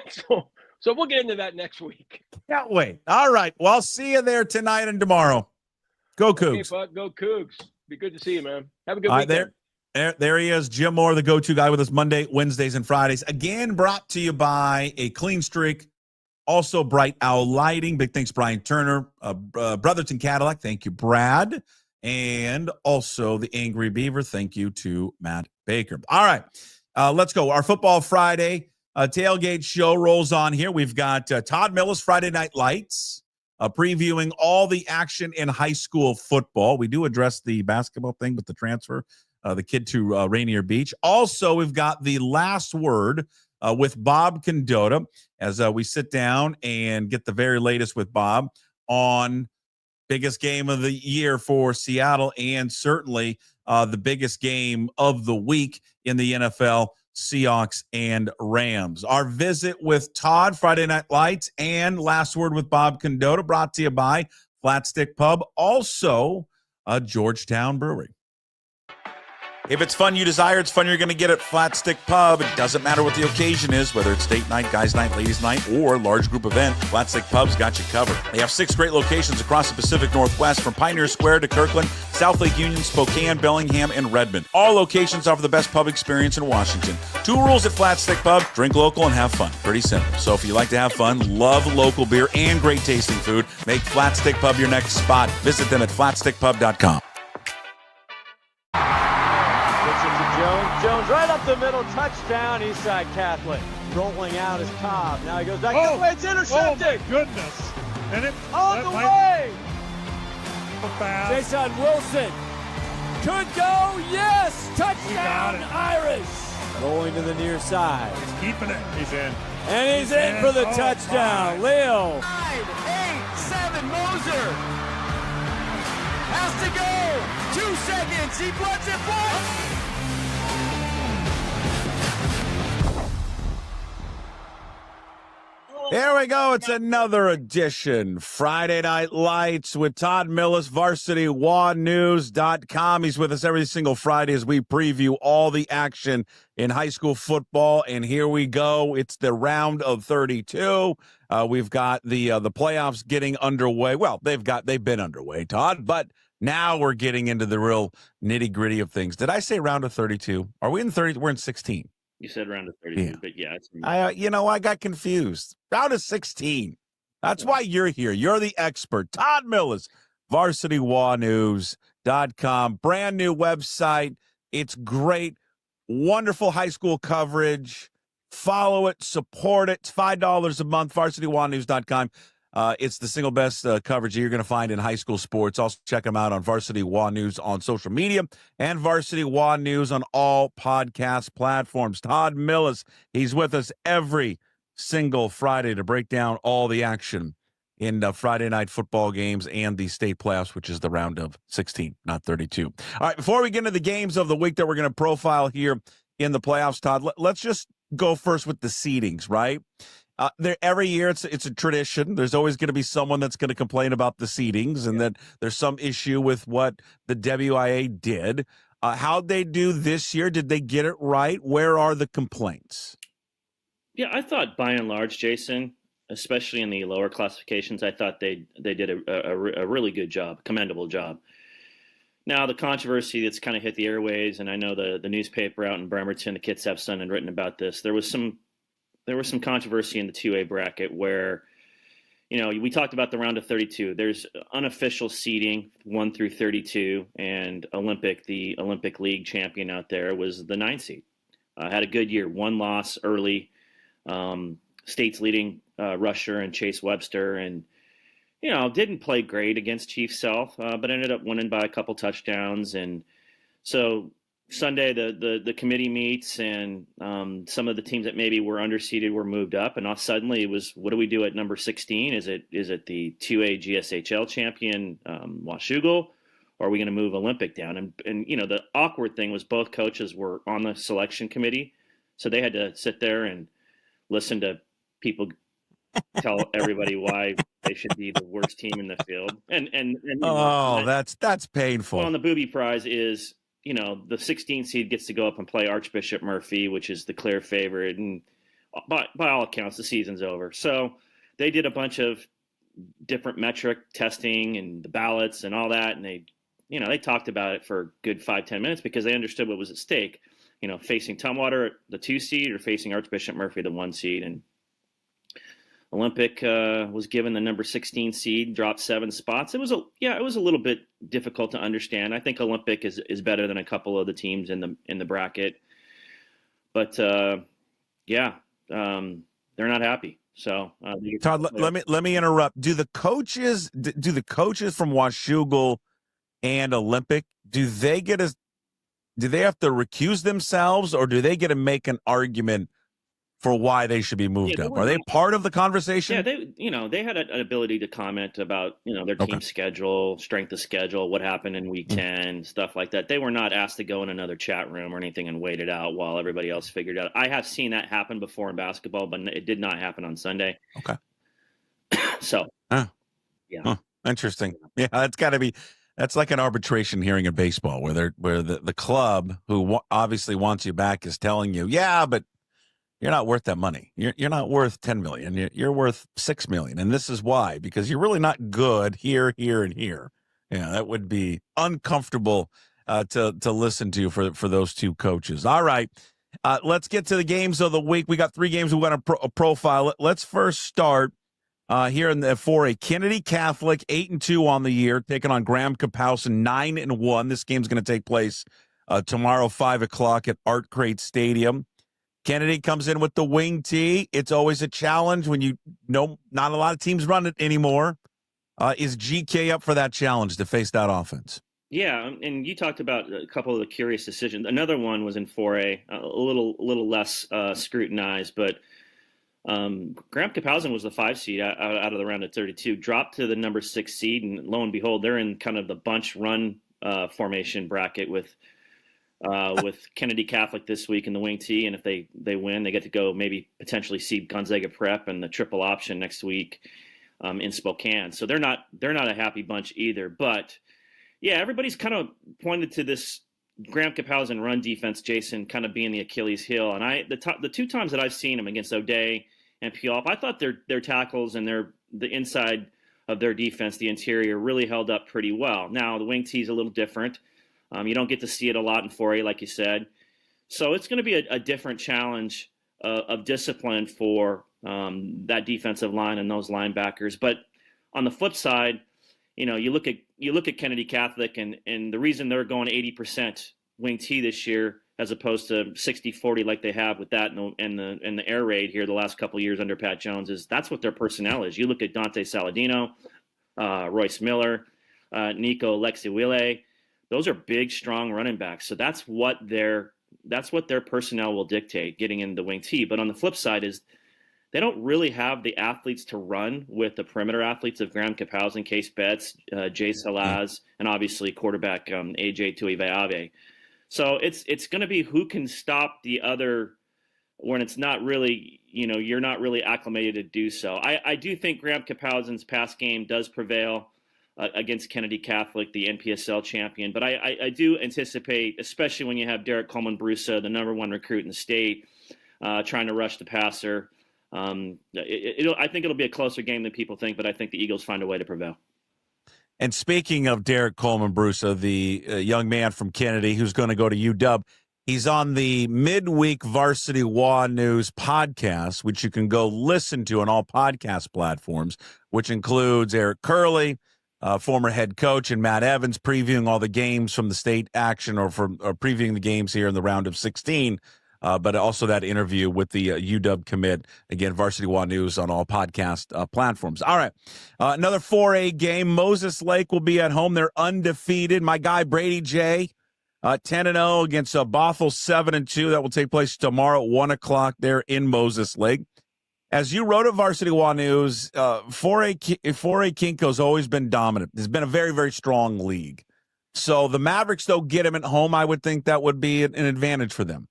Speaker 4: So we'll get into that next week.
Speaker 3: Can't wait. All right. Well, I'll see you there tonight and tomorrow. Go Cougs.
Speaker 4: Okay, go Cougs. Be good to see you, man. Have a good weekend.
Speaker 3: There he is, Jim Moore, the go-to guy with us Monday, Wednesdays, and Fridays. Again, brought to you by A Clean Streak. Also, Bright Owl Lighting. Big thanks, Brian Turner. Brotherton Cadillac. Thank you, Brad. And also the Angry Beaver. Thank you to Matt Baker. All right. Let's go. Our Football Friday tailgate show rolls on here. We've got Todd Milles, Friday Night Lights, previewing all the action in high school football. We do address the basketball thing with the transfer, the kid to Rainier Beach. Also, we've got the last word with Bob Condotta as we sit down and get the very latest with Bob on biggest game of the year for Seattle, and certainly the biggest game of the week in the NFL, Seahawks and Rams. Our visit with Todd, Friday Night Lights, and last word with Bob Condotta, brought to you by Flat Stick Pub, also Georgetown Brewery. If it's fun you desire, it's fun you're going to get at Flat Stick Pub. It doesn't matter what the occasion is, whether it's date night, guys night, ladies night, or large group event, Flat Stick Pub's got you covered. They have 6 great locations across the Pacific Northwest, from Pioneer Square to Kirkland, South Lake Union, Spokane, Bellingham, and Redmond. All locations offer the best pub experience in Washington. 2 rules at Flat Stick Pub: drink local and have fun. Pretty simple. So if you like to have fun, love local beer, and great tasting food, make Flat Stick Pub your next spot. Visit them at flatstickpub.com.
Speaker 7: Jones right up the middle, touchdown, Eastside Catholic. Rolling out is Cobb. Now he goes back. Oh, it's intercepted.
Speaker 8: Oh, my goodness. And it
Speaker 7: on the way.
Speaker 8: Pass.
Speaker 7: Jason Wilson could go. Yes. Touchdown, Irish. Rolling to the near side.
Speaker 8: He's keeping it. He's in.
Speaker 7: And he's in for the touchdown. Leo.
Speaker 9: 9, 8, 7, Moser has to go. 2 seconds. He puts it forward.
Speaker 3: Here we go. It's another edition. Friday Night Lights with Todd Milles, VarsityWaNews.com. He's with us every single Friday as we preview all the action in high school football. And here we go. It's the round of 32. We've got the playoffs getting underway. Well, they've been underway, Todd, but now we're getting into the real nitty-gritty of things. Did I say round of 32? Are we in 30? We're in 16.
Speaker 10: You said round of 32,
Speaker 3: Yeah.
Speaker 10: but yeah, it's
Speaker 3: I got confused. Round of 16. That's why you're here. You're the expert. Todd Milles, VarsityWaNews.com. Brand new website. It's great. Wonderful high school coverage. Follow it. Support it. It's $5 a month. VarsityWaNews.com. It's the single best coverage you're going to find in high school sports. Also, check them out on Varsity Wa News on social media and Varsity Wa News on all podcast platforms. Todd Milles, he's with us every single Friday to break down all the action in Friday night football games and the state playoffs, which is the round of 16, not 32. All right, before we get into the games of the week that we're going to profile here in the playoffs, Todd, let's just go first with the seedings, right? Every year it's a tradition. There's always going to be someone that's going to complain about the seedings and that there's some issue with what the WIA did. How'd they do this year? Did they get it right? Where are the complaints?
Speaker 10: Yeah, I thought by and large, Jason, especially in the lower classifications, I thought they did a really good job, commendable job. Now, the controversy that's kind of hit the airways, and I know the newspaper out in Bremerton, the Kitsap Sun, had written about this. There was some controversy in the 2A bracket where, we talked about the round of 32. There's unofficial seeding 1 through 32, and the Olympic League champion out there was the 9 seed. Had a good year, 1 loss early, state's leading rusher and Chase Webster, and didn't play great against Chief South, but ended up winning by a couple touchdowns. And so Sunday, the committee meets, and some of the teams that maybe were underseeded were moved up, and suddenly it was, what do we do at number 16? Is it the 2A GSHL champion Washougal, or are we going to move Olympic down? And the awkward thing was both coaches were on the selection committee, so they had to sit there and listen to people tell everybody why they should be the worst team in the field. And
Speaker 3: that's painful.
Speaker 10: Well, and the booby prize is, the 16 seed gets to go up and play Archbishop Murphy, which is the clear favorite. And by all accounts, the season's over. So they did a bunch of different metric testing and the ballots and all that. And they talked about it for a good 5-10 minutes because they understood what was at stake, facing Tumwater, the 2 seed, or facing Archbishop Murphy, the 1 seed. And Olympic was given the number 16 seed, dropped 7 spots. It was a little bit difficult to understand. I think Olympic is better than a couple of the teams in the bracket, but they're not happy. So
Speaker 3: Todd, let me interrupt. Do the coaches from Washougal and Olympic, do they have to recuse themselves, or do they get to make an argument for why they should be moved up? Are they part of the conversation?
Speaker 10: Yeah, they had an ability to comment about, their team schedule, strength of schedule, what happened in week 10, stuff like that. They were not asked to go in another chat room or anything and wait it out while everybody else figured it out. I have seen that happen before in basketball, but it did not happen on Sunday.
Speaker 3: Okay.
Speaker 10: So,
Speaker 3: Interesting. Yeah, that's like an arbitration hearing in baseball where the club who obviously wants you back is telling you, yeah, but you're not worth that money. You're not worth $10 million. You're worth $6 million, and this is why, because you're really not good here, and here. Yeah, that would be uncomfortable to listen to for those two coaches. All right, let's get to the games of the week. We got 3 games we want to profile. Let's first start here for a Kennedy Catholic 8-2 on the year, taking on Graham Kapowson 9-1. This game's going to take place tomorrow, 5:00 at Art Crate Stadium. Kennedy comes in with the wing tee. It's always a challenge when not a lot of teams run it anymore. Is GK up for that challenge to face that offense?
Speaker 10: Yeah, and you talked about a couple of the curious decisions. Another one was in 4A, a little less scrutinized, but Graham Kapowsin was the 5 seed out of the round of 32, dropped to the number 6 seed, and lo and behold, they're in kind of the bunch run formation bracket with Kennedy Catholic this week in the wing T, and if they win, they get to go maybe potentially see Gonzaga Prep and the triple option next week in Spokane. So they're not a happy bunch either. But yeah, everybody's kind of pointed to this Graham Kapowsin run defense, Jason, kind of being the Achilles heel. And the 2 times that I've seen them against O'Day and Puyallup, I thought their tackles and the inside of their defense, the interior, really held up pretty well. Now the wing T is a little different. You don't get to see it a lot in 4A, like you said. So it's going to be a different challenge of discipline for that defensive line and those linebackers. But on the flip side, you look at Kennedy Catholic, and the reason they're going 80% wing T this year as opposed to 60-40 like they have with that and the air raid here the last couple of years under Pat Jones is that's what their personnel is. You look at Dante Saladino, Royce Miller, Nico Lexiwile. Those are big, strong running backs. So that's what their personnel will dictate getting in the wing T. But on the flip side is they don't really have the athletes to run with the perimeter athletes of Graham Kapowsin, Case Betts, Jay Salaz, and obviously quarterback AJ Tuivasa. So it's going to be who can stop the other when it's not really, you're not really acclimated to do so. I do think Graham Kapowsin's pass game does prevail against Kennedy Catholic, the NPSL champion. But I do anticipate, especially when you have Derek Coleman-Brusa, the number 1 recruit in the state, trying to rush the passer. I think it'll be a closer game than people think, but I think the Eagles find a way to prevail.
Speaker 3: And speaking of Derek Coleman-Brusa, the young man from Kennedy who's going to go to UW, he's on the midweek Varsity WA News podcast, which you can go listen to on all podcast platforms, which includes Eric Curley, former head coach, and Matt Evans previewing all the games from the state action or previewing the games here in the round of 16. But also that interview with the UW commit, again, Varsity WA News on all podcast platforms. All right, another 4A game. Moses Lake will be at home. They're undefeated. My guy Brady J, 10-0 against Bothell, 7-2. That will take place tomorrow at 1 o'clock there in Moses Lake. As you wrote at Varsity WA News, 4A Kinko's always been dominant. It's been a very, very strong league. So the Mavericks, though, get him at home. I would think that would be an advantage for them.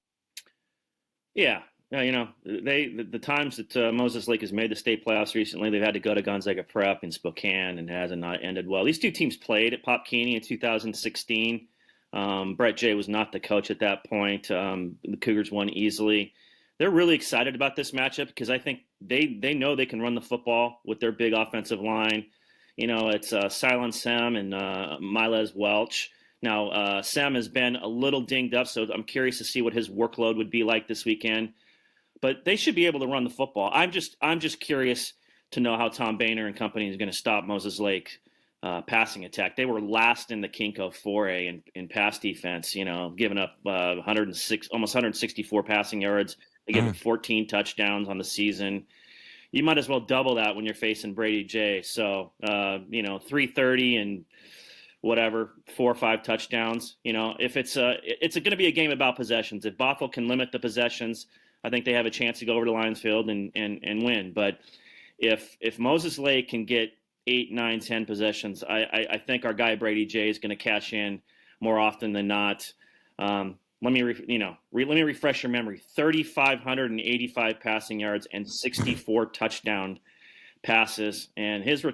Speaker 10: Yeah, the times that Moses Lake has made the state playoffs recently, they've had to go to Gonzaga Prep in Spokane, and it hasn't not ended well. These 2 teams played at Pop Keeney in 2016. Brett Jay was not the coach at that point. The Cougars won easily. They're really excited about this matchup because I think they know they can run the football with their big offensive line. It's Silent Sam and Miles Welch. Now, Sam has been a little dinged up, so I'm curious to see what his workload would be like this weekend. But they should be able to run the football. I'm just curious to know how Tom Boehner and company is going to stop Moses Lake passing attack. They were last in the Kinko 4A in pass defense, giving up almost 164 passing yards. They gave up 14 touchdowns on the season. You might as well double that when you're facing Brady J. So, 330 and whatever, 4 or 5 touchdowns. If it's going to be a game about possessions. If Bothell can limit the possessions, I think they have a chance to go over to Lions Field and win. But if Moses Lake can get 8, 9, 10 possessions, I think our guy Brady J is going to cash in more often than not. Let me refresh your memory. 3,585 passing yards and 64 touchdown passes, and his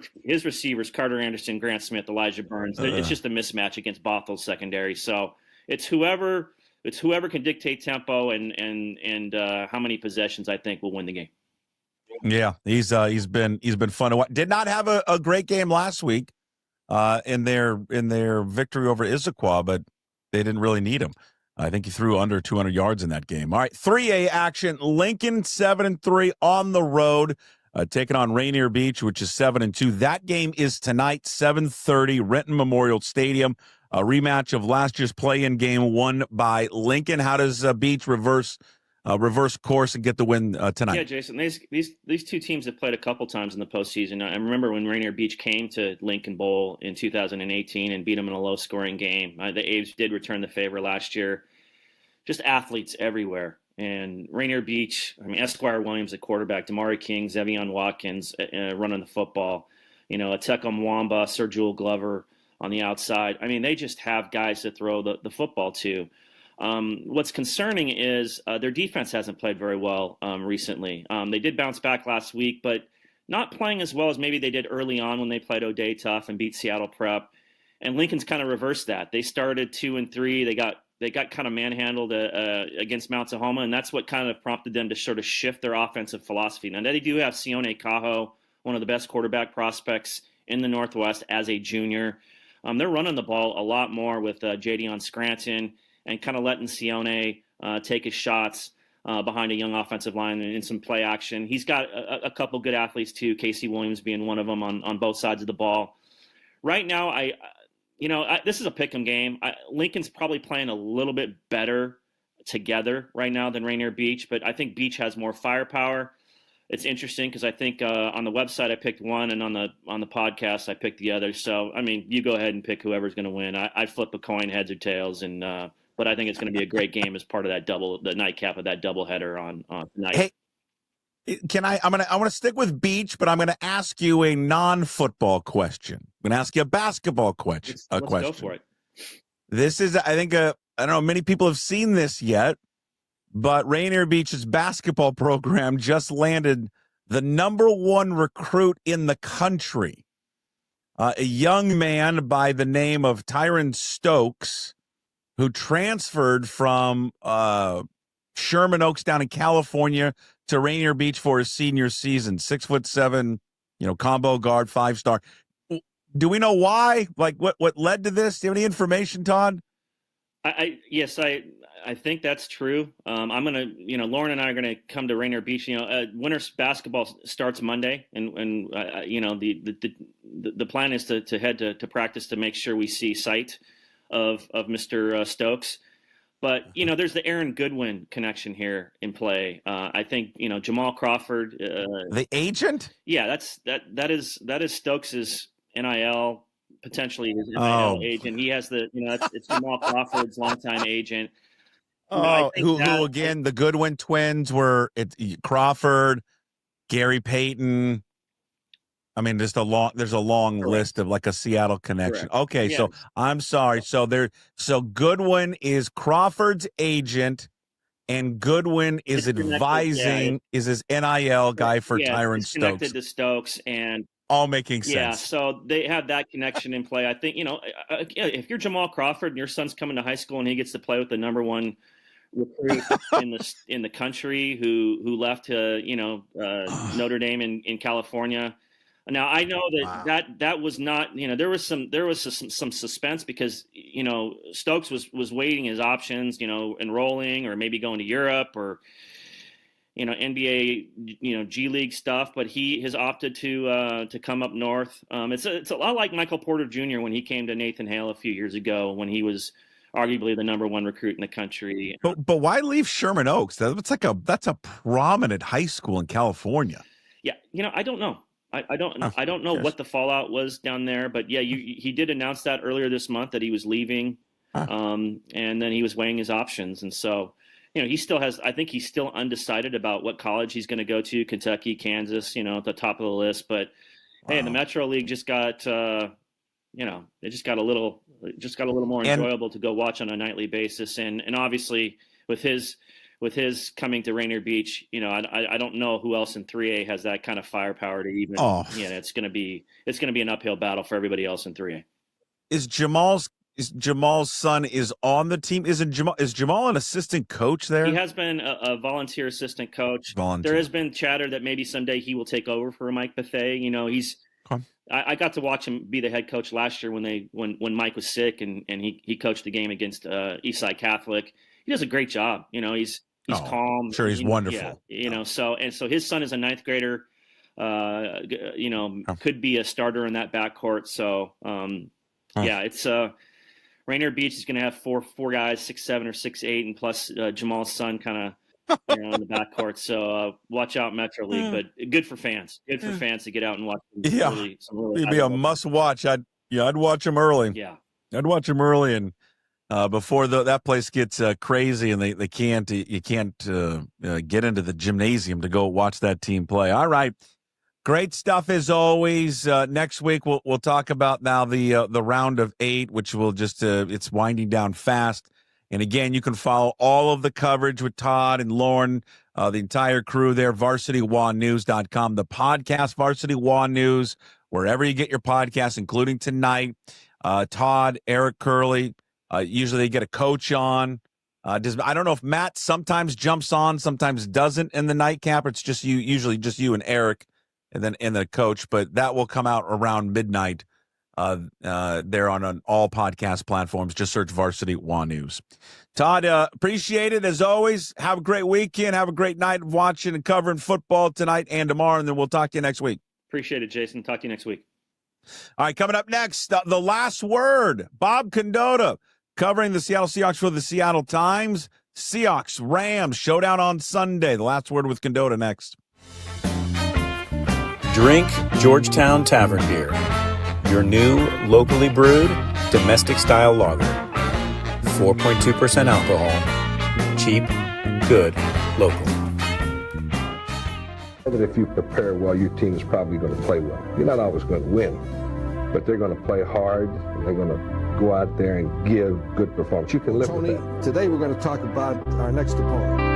Speaker 10: receivers, Carter Anderson, Grant Smith, Elijah Burns. It's just a mismatch against Bothell's secondary. So it's whoever can dictate tempo and how many possessions I think will win the game.
Speaker 3: Yeah, he's been fun to watch. Did not have a great game last week in their victory over Issaquah, but they didn't really need him. I think he threw under 200 yards in that game. All right, 3A action. Lincoln 7-3 on the road. Taking on Rainier Beach, which is 7-2. That game is tonight, 7:30, Renton Memorial Stadium. A rematch of last year's play-in game won by Lincoln. How does Beach reverse course and get the win tonight?
Speaker 10: Yeah, Jason, these 2 teams have played a couple times in the postseason. I remember when Rainier Beach came to Lincoln Bowl in 2018 and beat them in a low-scoring game. The Aves did return the favor last year. Just athletes everywhere And Rainier Beach, I mean, Esquire Williams at quarterback, Damari King, Zevion Watkins running the football, Ateka Mwamba, Sir Jewel Glover on the outside. I mean, they just have guys to throw the football to. What's concerning is their defense hasn't played very well recently. They did bounce back last week, but not playing as well as maybe they did early on when they played O'Day tough and beat Seattle Prep. And Lincoln's kind of reversed that. They started 2-3. They got kind of manhandled against Mount Tahoma, and that's what kind of prompted them to sort of shift their offensive philosophy. Now, they do have Sione Cajo, one of the best quarterback prospects in the Northwest as a junior. They're running the ball a lot more with Jadion Scranton and kind of letting Sione take his shots behind a young offensive line in some play action. He's got a couple good athletes, too, Casey Williams being one of them on both sides of the ball. Right now, this is a pick'em game. Lincoln's probably playing a little bit better together right now than Rainier Beach, but I think Beach has more firepower. It's interesting because I think on the website I picked one, and on the podcast I picked the other. So I mean, you go ahead and pick whoever's going to win. I flip a coin, heads or tails, but I think it's going to be a great game as part of the nightcap of that doubleheader on tonight.
Speaker 3: Hey, I want to stick with Beach, but I'm going to ask you a non-football question. I'm going to ask you a basketball question.
Speaker 10: Let's go for it.
Speaker 3: This is, I think, I don't know, many people have seen this yet, but Rainier Beach's basketball program just landed the #1 recruit in the country. A young man by the name of Tyron Stokes, who transferred from Sherman Oaks down in California to Rainier Beach for his senior season. 6'7", combo guard, 5-star. Do we know why? Like what led to this? Do you have any information, Todd?
Speaker 10: Yes, I think that's true. I'm gonna, Lauren and I are gonna come to Rainier Beach. Winter basketball starts Monday, and the plan is to head to practice to make sure we see sight of Mr. Stokes. But there's the Aaron Goodwin connection here in play. I think Jamal Crawford,
Speaker 3: the agent.
Speaker 10: Yeah, that is Stokes's NIL, potentially his NIL agent. He has it's Jamal Crawford's longtime agent.
Speaker 3: Who again? The Goodwin twins were Crawford, Gary Payton. I mean, there's a long list of like a Seattle connection.
Speaker 10: Correct.
Speaker 3: Okay,
Speaker 10: Yeah.
Speaker 3: so I'm sorry. So Goodwin is Crawford's agent, and Goodwin is advising is his NIL guy for Tyron Stokes.
Speaker 10: Connected to Stokes and
Speaker 3: all making sense.
Speaker 10: Yeah, so they have that connection in play. I think if you're Jamal Crawford and your son's coming to high school and he gets to play with the #1 recruit in the country who left Notre Dame in California. Now I know that was not, there was some suspense because Stokes was weighing his options, enrolling or maybe going to Europe or NBA G League stuff, but he has opted to come up north. It's a lot like Michael Porter Jr. when he came to Nathan Hale a few years ago when he was arguably the #1 recruit in the country.
Speaker 3: But why leave Sherman Oaks? That's a prominent high school in California.
Speaker 10: Yeah, I don't know. I don't know what the fallout was down there, but yeah, he did announce that earlier this month that he was leaving, and then he was weighing his options, and so he still has. I think he's still undecided about what college he's going to go to. Kentucky, Kansas, at the top of the list. But hey, the Metro League just got it just got a little more enjoyable to go watch on a nightly basis, and obviously with his coming to Rainier Beach, I don't know who else in 3A has that kind of firepower to even. It's going to be an uphill battle for everybody else in 3A.
Speaker 3: Is Jamal's son is on the team? Is Jamal an assistant coach there?
Speaker 10: He has been a volunteer assistant coach. There has been chatter that maybe someday he will take over for Mike Bethea. I got to watch him be the head coach last year when Mike was sick and he coached the game against Eastside Catholic. He does a great job. He's calm.
Speaker 3: Sure, he's wonderful.
Speaker 10: So his son is a 9th grader. Could be a starter in that backcourt. So it's Rainier Beach is going to have four guys, 6'7" or 6'8", and plus Jamal's son kind of in the backcourt. So watch out, Metro League. But good for fans. Good for fans to get out and watch.
Speaker 3: It'd be a must watch. I'd watch them early.
Speaker 10: Yeah,
Speaker 3: I'd watch them early and before that place gets crazy and you can't get into the gymnasium to go watch that team play. All right. Great stuff as always. Next week we'll talk about now the round of 8, which will just it's winding down fast. And again, you can follow all of the coverage with Todd and Lauren, the entire crew there, VarsityWaNews.com, the podcast Varsity Wa News, wherever you get your podcasts, including tonight. Todd, Eric Curley, usually they get a coach on. I don't know if Matt sometimes jumps on, sometimes doesn't in the nightcap. It's just you, usually just you and Eric. And then the coach, but that will come out around midnight there on all podcast platforms. Just search Varsity Wa News. Todd, appreciate it as always. Have a great weekend. Have a great night of watching and covering football tonight and tomorrow, and then we'll talk to you next week.
Speaker 10: Appreciate it, Jason. Talk to you next week.
Speaker 3: All right, coming up next, the last word. Bob Condotta covering the Seattle Seahawks for the Seattle Times. Seahawks, Rams, showdown on Sunday. The last word with Condotta next.
Speaker 11: Drink Georgetown Tavern Beer, your new locally brewed domestic-style lager. 4.2% alcohol. Cheap, good, local.
Speaker 12: That if you prepare well, your team is probably going to play well. You're not always going to win, but they're going to play hard, and they're going to go out there and give good performance. You can live with that.
Speaker 13: Today we're going to talk about our next opponent.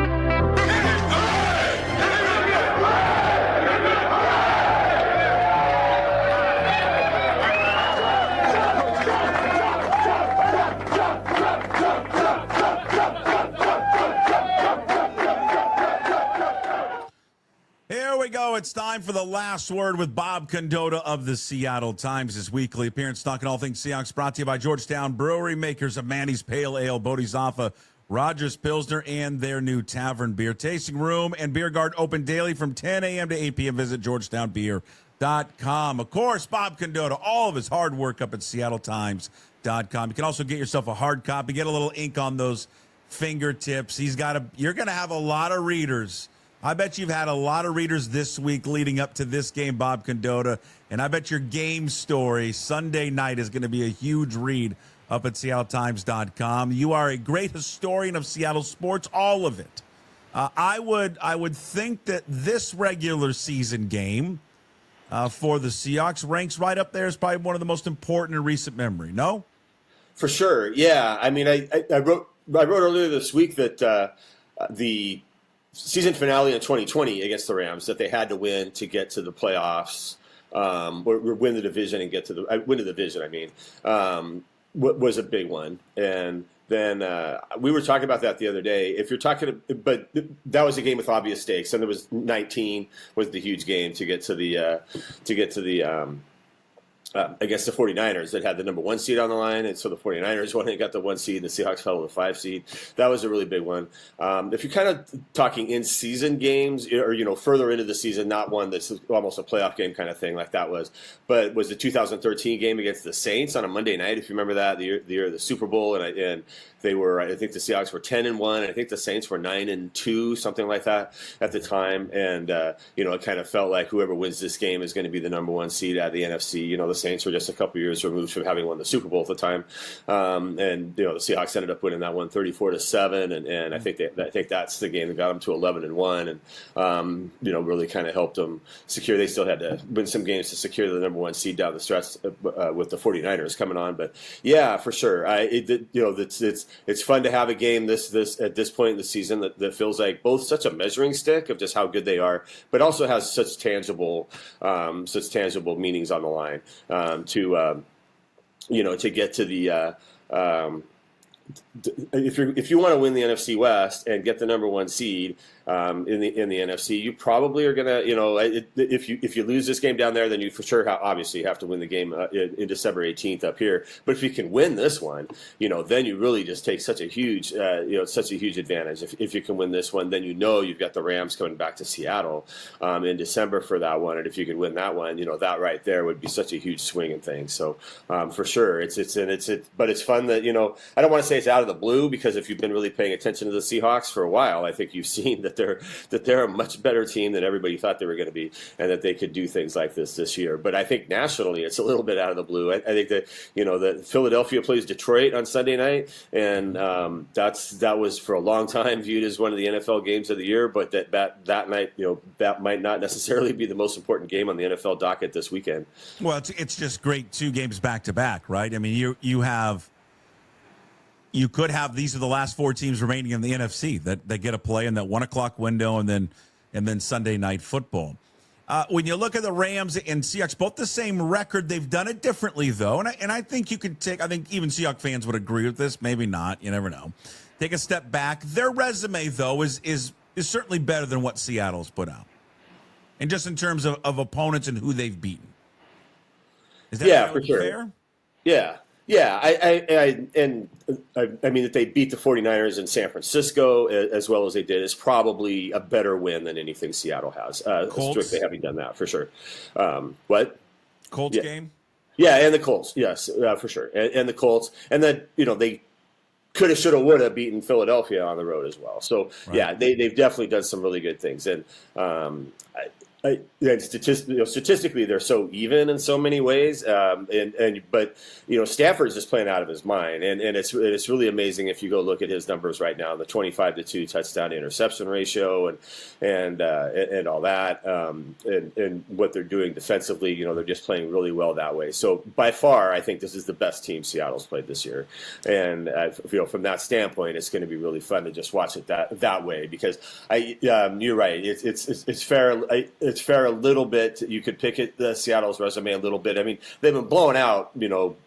Speaker 3: It's time for the last word with Bob Condotta of the Seattle Times. His weekly appearance talking all things Seahawks, brought to you by Georgetown Brewery, makers of Manny's Pale Ale, Bodhisattva, Rogers Pilsner, and their new tavern beer. Tasting room and beer garden open daily from 10 a.m. to 8 p.m. Visit georgetownbeer.com. Of course, Bob Condotta, all of his hard work up at seattletimes.com. You can also get yourself a hard copy, get a little ink on those fingertips. You're going to have a lot of readers. I bet you've had a lot of readers this week leading up to this game, Bob Condotta, and I bet your game story Sunday night is going to be a huge read up at seattletimes.com. You are a great historian of Seattle sports, all of it. I would think that this regular season game for the Seahawks ranks right up there as probably one of the most important in recent memory. No?
Speaker 14: For sure, yeah. I mean, I wrote earlier this week that the season finale in 2020 against the Rams that they had to win to get to the playoffs, or win the division and get to the win the division. I mean, was a big one. And then we were talking about that the other day. If you're talking, but that was a game with obvious stakes, and there was 19 was the huge game to get to the against the 49ers that had the number 1 seed on the line. And so the 49ers won and got the 1 seed, and the Seahawks fell to the 5 seed. That was a really big one. If you're kind of talking in-season games or, further into the season, not one that's almost a playoff game kind of thing like that was, but was the 2013 game against the Saints on a Monday night, if you remember that, the year of the Super Bowl. And they were, I think the Seahawks were 10-1, and I think the Saints were 9-2, something like that at the time. And, it kind of felt like whoever wins this game is going to be the number 1 seed out of the NFC. The Saints were just a couple years removed from having won the Super Bowl at the time. And the Seahawks ended up winning that one 34-7. And I think that's the game that got them to 11-1 and, really kind of helped them secure. They still had to win some games to secure the number 1 seed down the stretch with the 49ers coming on. But yeah, for sure. It's fun to have a game this at this point in the season that feels like both such a measuring stick of just how good they are, but also has such tangible meanings on the line to get to the if you want to win the NFC West and get the number 1 seed in the NFC, you probably are gonna if you lose this game down there, then you for sure obviously have to win the game in December 18th up here. But if you can win this one, then you really just take such a huge advantage. If you can win this one, then you've got the Rams coming back to Seattle in December for that one, and if you could win that one, that right there would be such a huge swing and thing. So for sure, but it's fun that I don't want to say say it's out of the blue, because if you've been really paying attention to the Seahawks for a while, I think you've seen that they're a much better team than everybody thought they were going to be, and that they could do things like this year. But I think nationally, it's a little bit out of the blue. I think that that Philadelphia plays Detroit on Sunday night, and that was for a long time viewed as one of the NFL games of the year. But that night, that might not necessarily be the most important game on the NFL docket this weekend.
Speaker 3: Well, it's just great 2 games back to back, right? I mean, you could have, these are the last 4 teams remaining in the NFC that get a play in that 1 o'clock window, and then Sunday night football. When you look at the Rams and Seahawks, both the same record, they've done it differently though, and I think you could I think even Seahawks fans would agree with this. Maybe not. You never know. Take a step back. Their resume though is certainly better than what Seattle's put out, and just in terms of opponents and who they've beaten. Is that
Speaker 14: for sure.
Speaker 3: fair?
Speaker 14: Yeah. I mean, that they beat the 49ers in San Francisco as well as they did is probably a better win than anything Seattle has. Strictly having done that, for sure. What?
Speaker 3: Colts game?
Speaker 14: Yeah, and the Colts. Yes, for sure. And the Colts. And then, they could have, should have, would have beaten Philadelphia on the road as well. So, yeah, they've definitely done some really good things. And statistically, they're so even in so many ways, but Stafford's just playing out of his mind, and it's really amazing if you go look at his numbers right now, the 25-2 touchdown to interception ratio, and all that, and what they're doing defensively. They're just playing really well that way. So by far, I think this is the best team Seattle's played this year, and from that standpoint, it's going to be really fun to just watch it that way, because you're right, it's fair. It's fair a little bit. You could pick at Seattle's resume a little bit. I mean, they've been blowing out,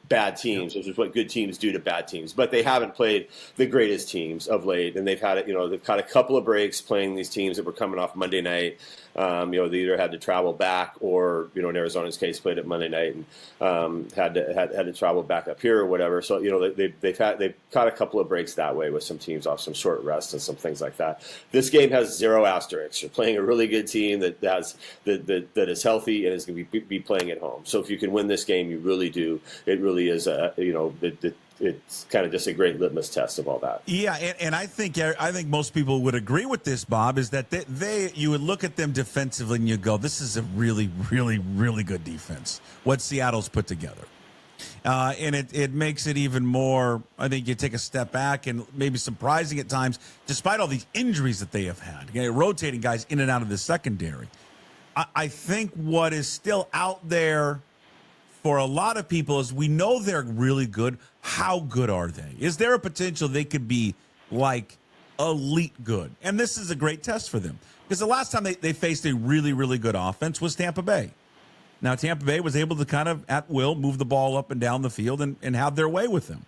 Speaker 14: bad teams, which is what good teams do to bad teams. But they haven't played the greatest teams of late, and they've had they've had a couple of breaks playing these teams that were coming off Monday night. They either had to travel back, or in Arizona's case, played it Monday night and had to travel back up here or whatever. So they've caught a couple of breaks that way with some teams off some short rest and some things like that. This game has 0 asterisks. You're playing a really good team that is healthy and is going to be playing at home. So if you can win this game, you really do. It really is it's kind of just a great litmus test of all that.
Speaker 3: Yeah, and I think most people would agree with this, Bob, is that you would look at them defensively and you go, this is a really, really, really good defense, what Seattle's put together. And it makes it even more, I think you take a step back, and maybe surprising at times, despite all these injuries that they have had, rotating guys in and out of the secondary. I think what is still out there for a lot of people is, we know they're really good. How good are they? Is there a potential they could be like elite good? And this is a great test for them, because the last time they faced a really, really good offense was Tampa Bay. Now, Tampa Bay was able to kind of, at will, move the ball up and down the field and have their way with them.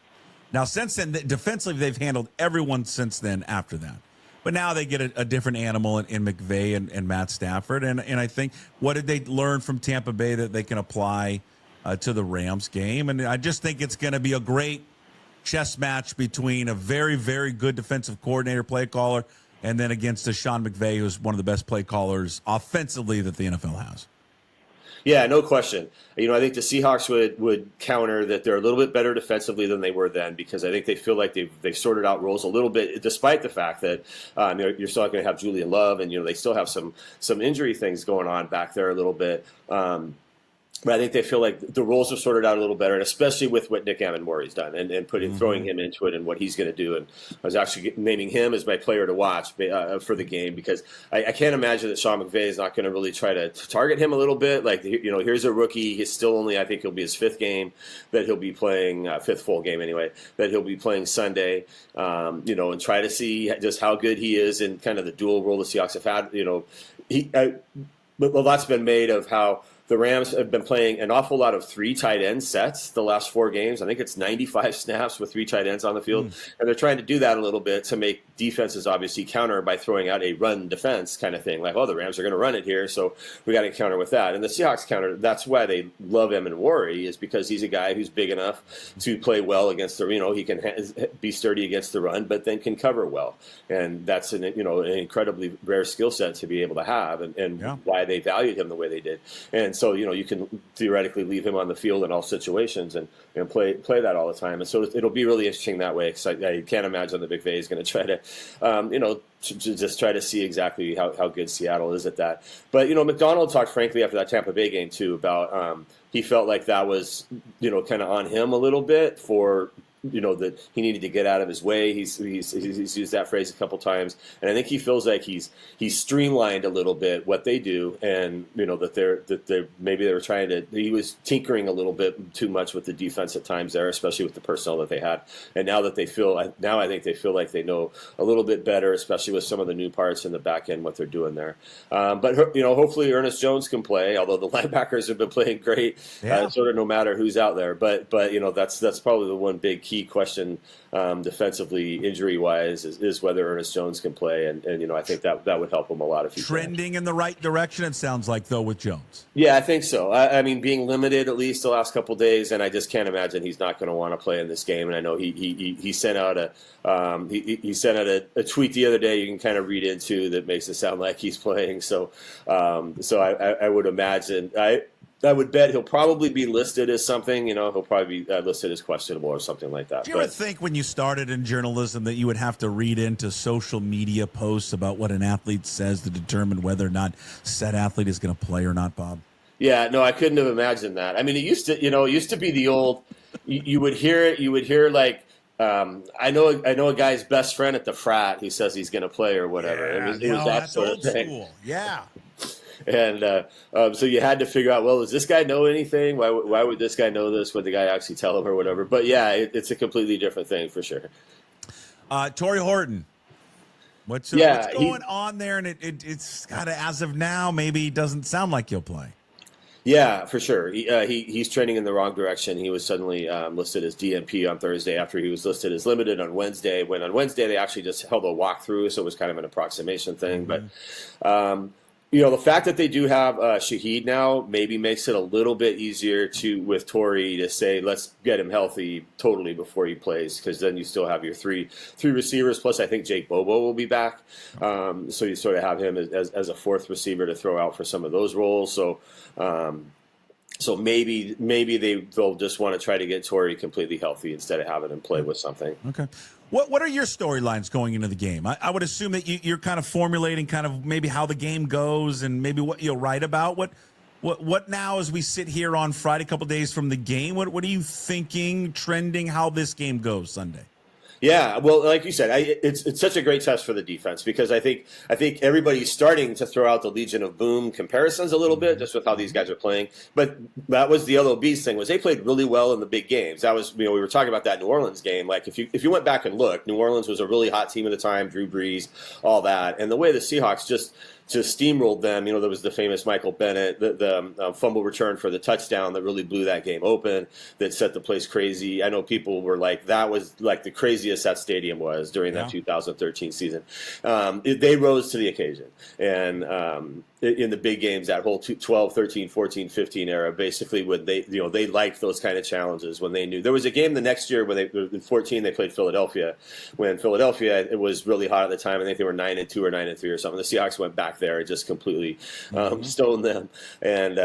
Speaker 3: Now, since then, defensively, they've handled everyone since then after that. But now they get a different animal in McVay and Matt Stafford. And I think, what did they learn from Tampa Bay that they can apply to the Rams game? And I just think it's going to be a great chess match between a very, very good defensive coordinator, play caller, and then against a Sean McVay, who's one of the best play callers offensively that the NFL has.
Speaker 14: Yeah, no question. I think the Seahawks would counter that they're a little bit better defensively than they were then, because I think they feel like they've sorted out roles a little bit, despite the fact that you're still not going to have Julian Love, and they still have some injury things going on back there a little bit. But I think they feel like the roles are sorted out a little better, and especially with what Nick Amon-Mori's done and throwing him into it and what he's going to do. And I was actually naming him as my player to watch for the game, because I can't imagine that Sean McVay is not going to really try to target him a little bit. Like, here's a rookie. He's still only, I think he'll be his 5th game that he'll be playing, 5th full game anyway, that he'll be playing Sunday, and try to see just how good he is in kind of the dual role the Seahawks have had. But a lot's been made of how the Rams have been playing an awful lot of 3 tight end sets the last 4 games. I think it's 95 snaps with 3 tight ends on the field. And they're trying to do that a little bit to make defenses obviously counter by throwing out a run defense kind of thing. Like, the Rams are going to run it here, so we got to counter with that. And the Seahawks counter, that's why they love Amon-Mori, is because he's a guy who's big enough to play well against the, he can be sturdy against the run, but then can cover well. And that's an incredibly rare skill set to be able to have, and why they valued him the way they did. And And so, you can theoretically leave him on the field in all situations and play that all the time. And so it'll be really interesting that way, because I can't imagine the McVay is going to try to, just try to see exactly how good Seattle is at that. But, McDonald talked frankly after that Tampa Bay game too about he felt like that was, kind of on him a little bit for, that he needed to get out of his way. He's used that phrase a couple times, and I think he feels like he's streamlined a little bit what they do, and that maybe they were trying to. He was tinkering a little bit too much with the defense at times there, especially with the personnel that they had. And now I think they feel like they know a little bit better, especially with some of the new parts in the back end what they're doing there. But hopefully Ernest Jones can play. Although the linebackers have been playing great, sort of no matter who's out there. But that's probably the one big key question defensively, injury-wise, is whether Ernest Jones can play, and I think that would help him a lot if he
Speaker 3: trending in the right direction. It sounds like though with Jones.
Speaker 14: Yeah, I think so. I mean, being limited at least the last couple of days, and I just can't imagine he's not going to want to play in this game. And I know he sent out a tweet the other day you can kind of read into that makes it sound like he's playing. So I would imagine I would bet he'll probably be listed as something, he'll probably be listed as questionable or something like that.
Speaker 3: Do you ever think when you started in journalism that you would have to read into social media posts about what an athlete says to determine whether or not said athlete is going to play or not, Bob?
Speaker 14: Yeah, no, I couldn't have imagined that. I mean, it used to be the old, you would hear like, I know a guy's best friend at the frat who says he's going to play or whatever.
Speaker 3: Yeah,
Speaker 14: it was that sort of thing.
Speaker 3: School. Yeah.
Speaker 14: And so you had to figure out, well, does this guy know anything? Why would this guy know this? Would the guy actually tell him or whatever? But yeah, it's a completely different thing for sure.
Speaker 3: Torrey Horton, what's going on there? And it's got to, as of now, maybe doesn't sound like he'll play.
Speaker 14: Yeah, for sure. He's trending in the wrong direction. He was suddenly listed as DNP on Thursday after he was listed as limited on Wednesday, when on Wednesday they actually just held a walkthrough, so it was kind of an approximation thing. Mm-hmm. But the fact that they do have Shaheed now maybe makes it a little bit easier with Torrey to say, let's get him healthy totally before he plays, because then you still have your three receivers. Plus, I think Jake Bobo will be back. So you sort of have him as a fourth receiver to throw out for some of those roles. So maybe they'll just want to try to get Torrey completely healthy instead of having him play with something.
Speaker 3: Okay. What are your storylines going into the game? I would assume that you're kind of formulating kind of maybe how the game goes and maybe what you'll write about. What now as we sit here on Friday, a couple days from the game? What are you thinking, trending, how this game goes Sunday?
Speaker 14: Yeah, well, like you said, it's such a great test for the defense, because I think everybody's starting to throw out the Legion of Boom comparisons a little bit, just with how these guys are playing. But that was the LOB's thing, was they played really well in the big games. That was, we were talking about that New Orleans game. Like if you went back and looked, New Orleans was a really hot team at the time, Drew Brees, all that, and the way the Seahawks just steamrolled them. There was the famous Michael Bennett, the fumble return for the touchdown that really blew that game open, that set the place crazy. I know people were like, that was like the craziest that stadium was during that 2013 season. They rose to the occasion. And in the big games, that whole 12, 13, 14, 15 era, basically when they liked those kind of challenges, when they knew. There was a game the next year when in 14 they played Philadelphia, when Philadelphia, it was really hot at the time. I think they were 9-2 or 9-3 or something. The Seahawks went back there and just completely stoned them and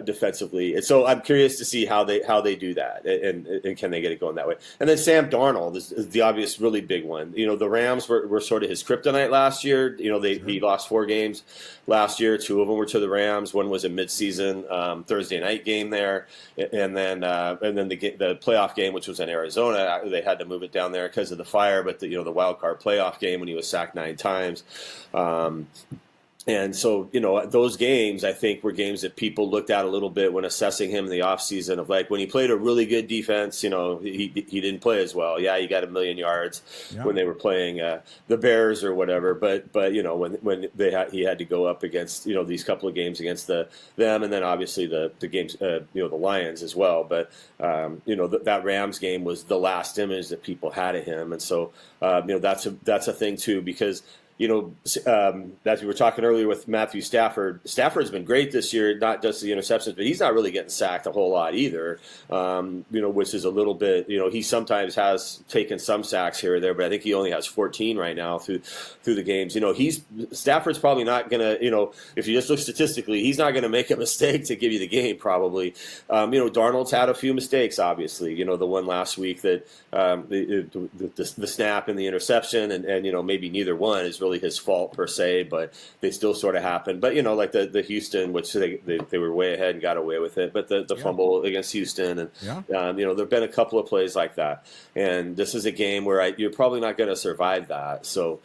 Speaker 14: defensively. And so I'm curious to see how they do that, and can they get it going that way. And then Sam Darnold is the obvious really big one. The Rams were sort of his kryptonite last year. He lost 4 games last year. 2 of them were to the Rams. One was a midseason Thursday night game there, and then the playoff game, which was in Arizona. They had to move it down there because of the fire, but the wild card playoff game when he was sacked 9 times. And so, those games, I think, were games that people looked at a little bit when assessing him in the offseason, of like, when he played a really good defense, he didn't play as well. Yeah, he got 1 million yards when they were playing the Bears or whatever. But when he had to go up against, these couple of games against them, and then obviously the games, the Lions as well. But, that Rams game was the last image that people had of him. And so, that's a thing too, because as we were talking earlier with Matthew Stafford's been great this year, not just the interceptions, but he's not really getting sacked a whole lot either, which is a little bit, he sometimes has taken some sacks here or there, but I think he only has 14 right now through the games. Stafford's probably not going to, if you just look statistically, he's not going to make a mistake to give you the game probably. Darnold's had a few mistakes, obviously, the one last week that the snap and the interception and maybe neither one is really his fault per se, but they still sort of happen. But like the Houston, which they were way ahead and got away with it, but the fumble against Houston, and there've been a couple of plays like that, and this is a game where you're probably not going to survive that. So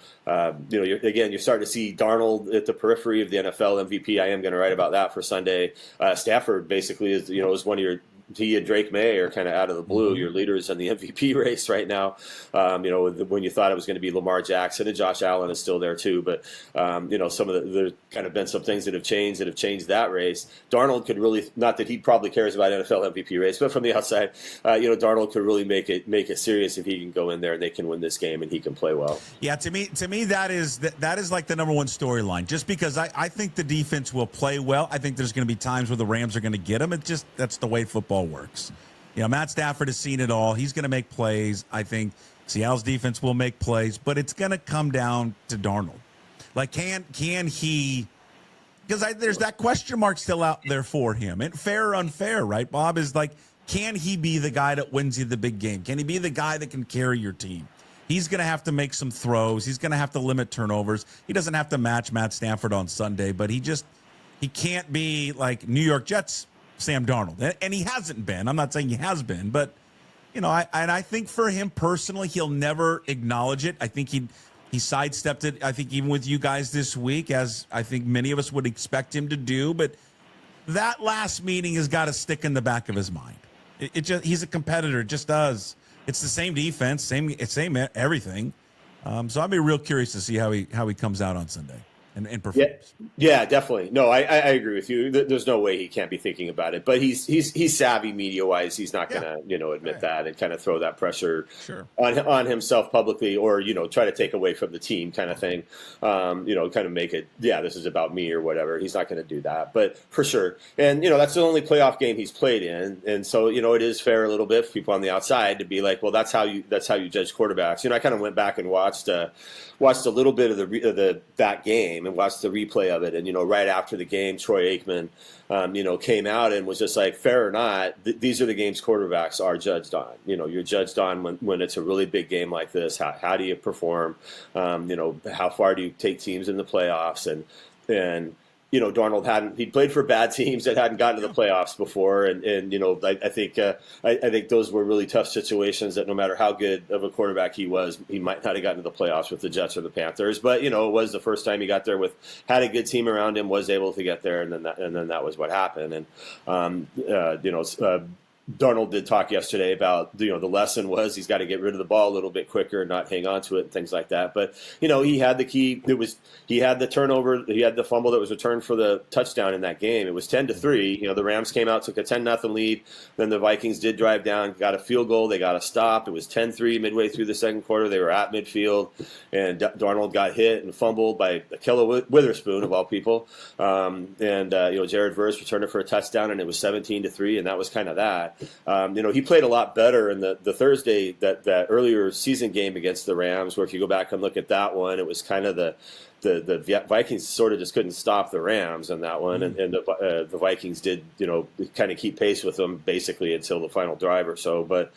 Speaker 14: you're starting to see Darnold at the periphery of the NFL MVP. I am going to write about that for Sunday. Stafford basically is one of your. He and Drake May are kind of out of the blue. Your leaders in the MVP race right now. When you thought it was going to be Lamar Jackson, and Josh Allen is still there too. But some of there's kind of been some things that have changed that race. Darnold could really, not that he probably cares about NFL MVP race, but from the outside, Darnold could really make it serious if he can go in there and they can win this game and he can play well.
Speaker 3: Yeah, to me that is like the number one storyline. Just because I think the defense will play well. I think there's going to be times where the Rams are going to get them. That's the way football works. Matt Stafford has seen it all. He's going to make plays. I think Seattle's defense will make plays, but it's going to come down to Darnold. Like, can he? Because there's that question mark still out there for him. And fair or unfair, right, Bob? Is like, can he be the guy that wins you the big game? Can he be the guy that can carry your team? He's going to have to make some throws. He's going to have to limit turnovers. He doesn't have to match Matt Stafford on Sunday, but he can't be like New York Jets Sam Darnold, and he hasn't been. I'm not saying he has been, but I think for him personally, he'll never acknowledge it. I think he sidestepped it. I think even with you guys this week, as I think many of us would expect him to do. But that last meeting has got to stick in the back of his mind. He's a competitor. It just does. It's the same defense, same everything. So I'll be real curious to see how he comes out on Sunday. And performs.
Speaker 14: Yeah, definitely. No, I agree with you. There's no way he can't be thinking about it. But he's savvy media wise. He's not gonna admit that and kind of throw that pressure on himself publicly, or try to take away from the team kind of thing. Kind of make it this is about me or whatever. He's not going to do that. But for sure, and that's the only playoff game he's played in, and so it is fair a little bit for people on the outside to be like, well, that's how you judge quarterbacks. I kind of went back and watched a little bit of that game and watched the replay of it. And, right after the game, Troy Aikman, came out and was just like, fair or not, these are the games quarterbacks are judged on. You're judged on when it's a really big game like this. How do you perform? How far do you take teams in the playoffs? And Darnold he'd played for bad teams that hadn't gotten to the playoffs before. And I think those were really tough situations that no matter how good of a quarterback he was, he might not have gotten to the playoffs with the Jets or the Panthers. But, it was the first time he got there had a good team around him, was able to get there. And then that was what happened. And, Darnold did talk yesterday about, the lesson was he's got to get rid of the ball a little bit quicker and not hang on to it and things like that. But, he had the key. He had the turnover. He had the fumble that was returned for the touchdown in that game. It was 10-3. The Rams came out, took a 10-0 lead. Then the Vikings did drive down, got a field goal. They got a stop. It was 10-3 midway through the second quarter. They were at midfield, and Darnold got hit and fumbled by Ahkello Witherspoon, of all people. Jared Verse returned it for a touchdown, and it was 17-3, and that was kind of that. He played a lot better in the Thursday, that earlier season game against the Rams, where if you go back and look at that one, it was kind of the Vikings sort of just couldn't stop the Rams on that one, and the Vikings did kind of keep pace with them basically until the final drive or so. But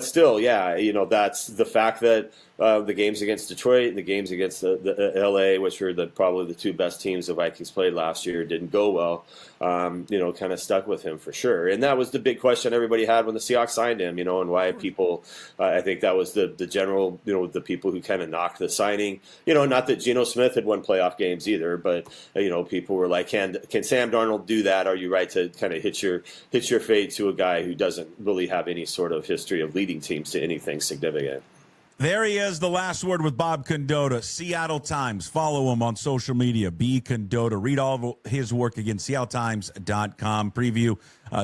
Speaker 14: still, that's the fact that the games against Detroit and the games against the LA, which were probably the two best teams the Vikings played last year, didn't go well. Kind of stuck with him for sure. And that was the big question everybody had when the Seahawks signed him, and why people, I think that was the general, the people who kind of knocked the signing. Not that Geno Smith had won playoff games either, but, people were like, can Sam Darnold do that? Are you right to kind of hit your fade to a guy who doesn't really have any sort of history of leading teams to anything significant?
Speaker 3: There he is, the last word with Bob Condotta, Seattle Times. Follow him on social media, B. Condotta. Read all of his work again, seattletimes.com, preview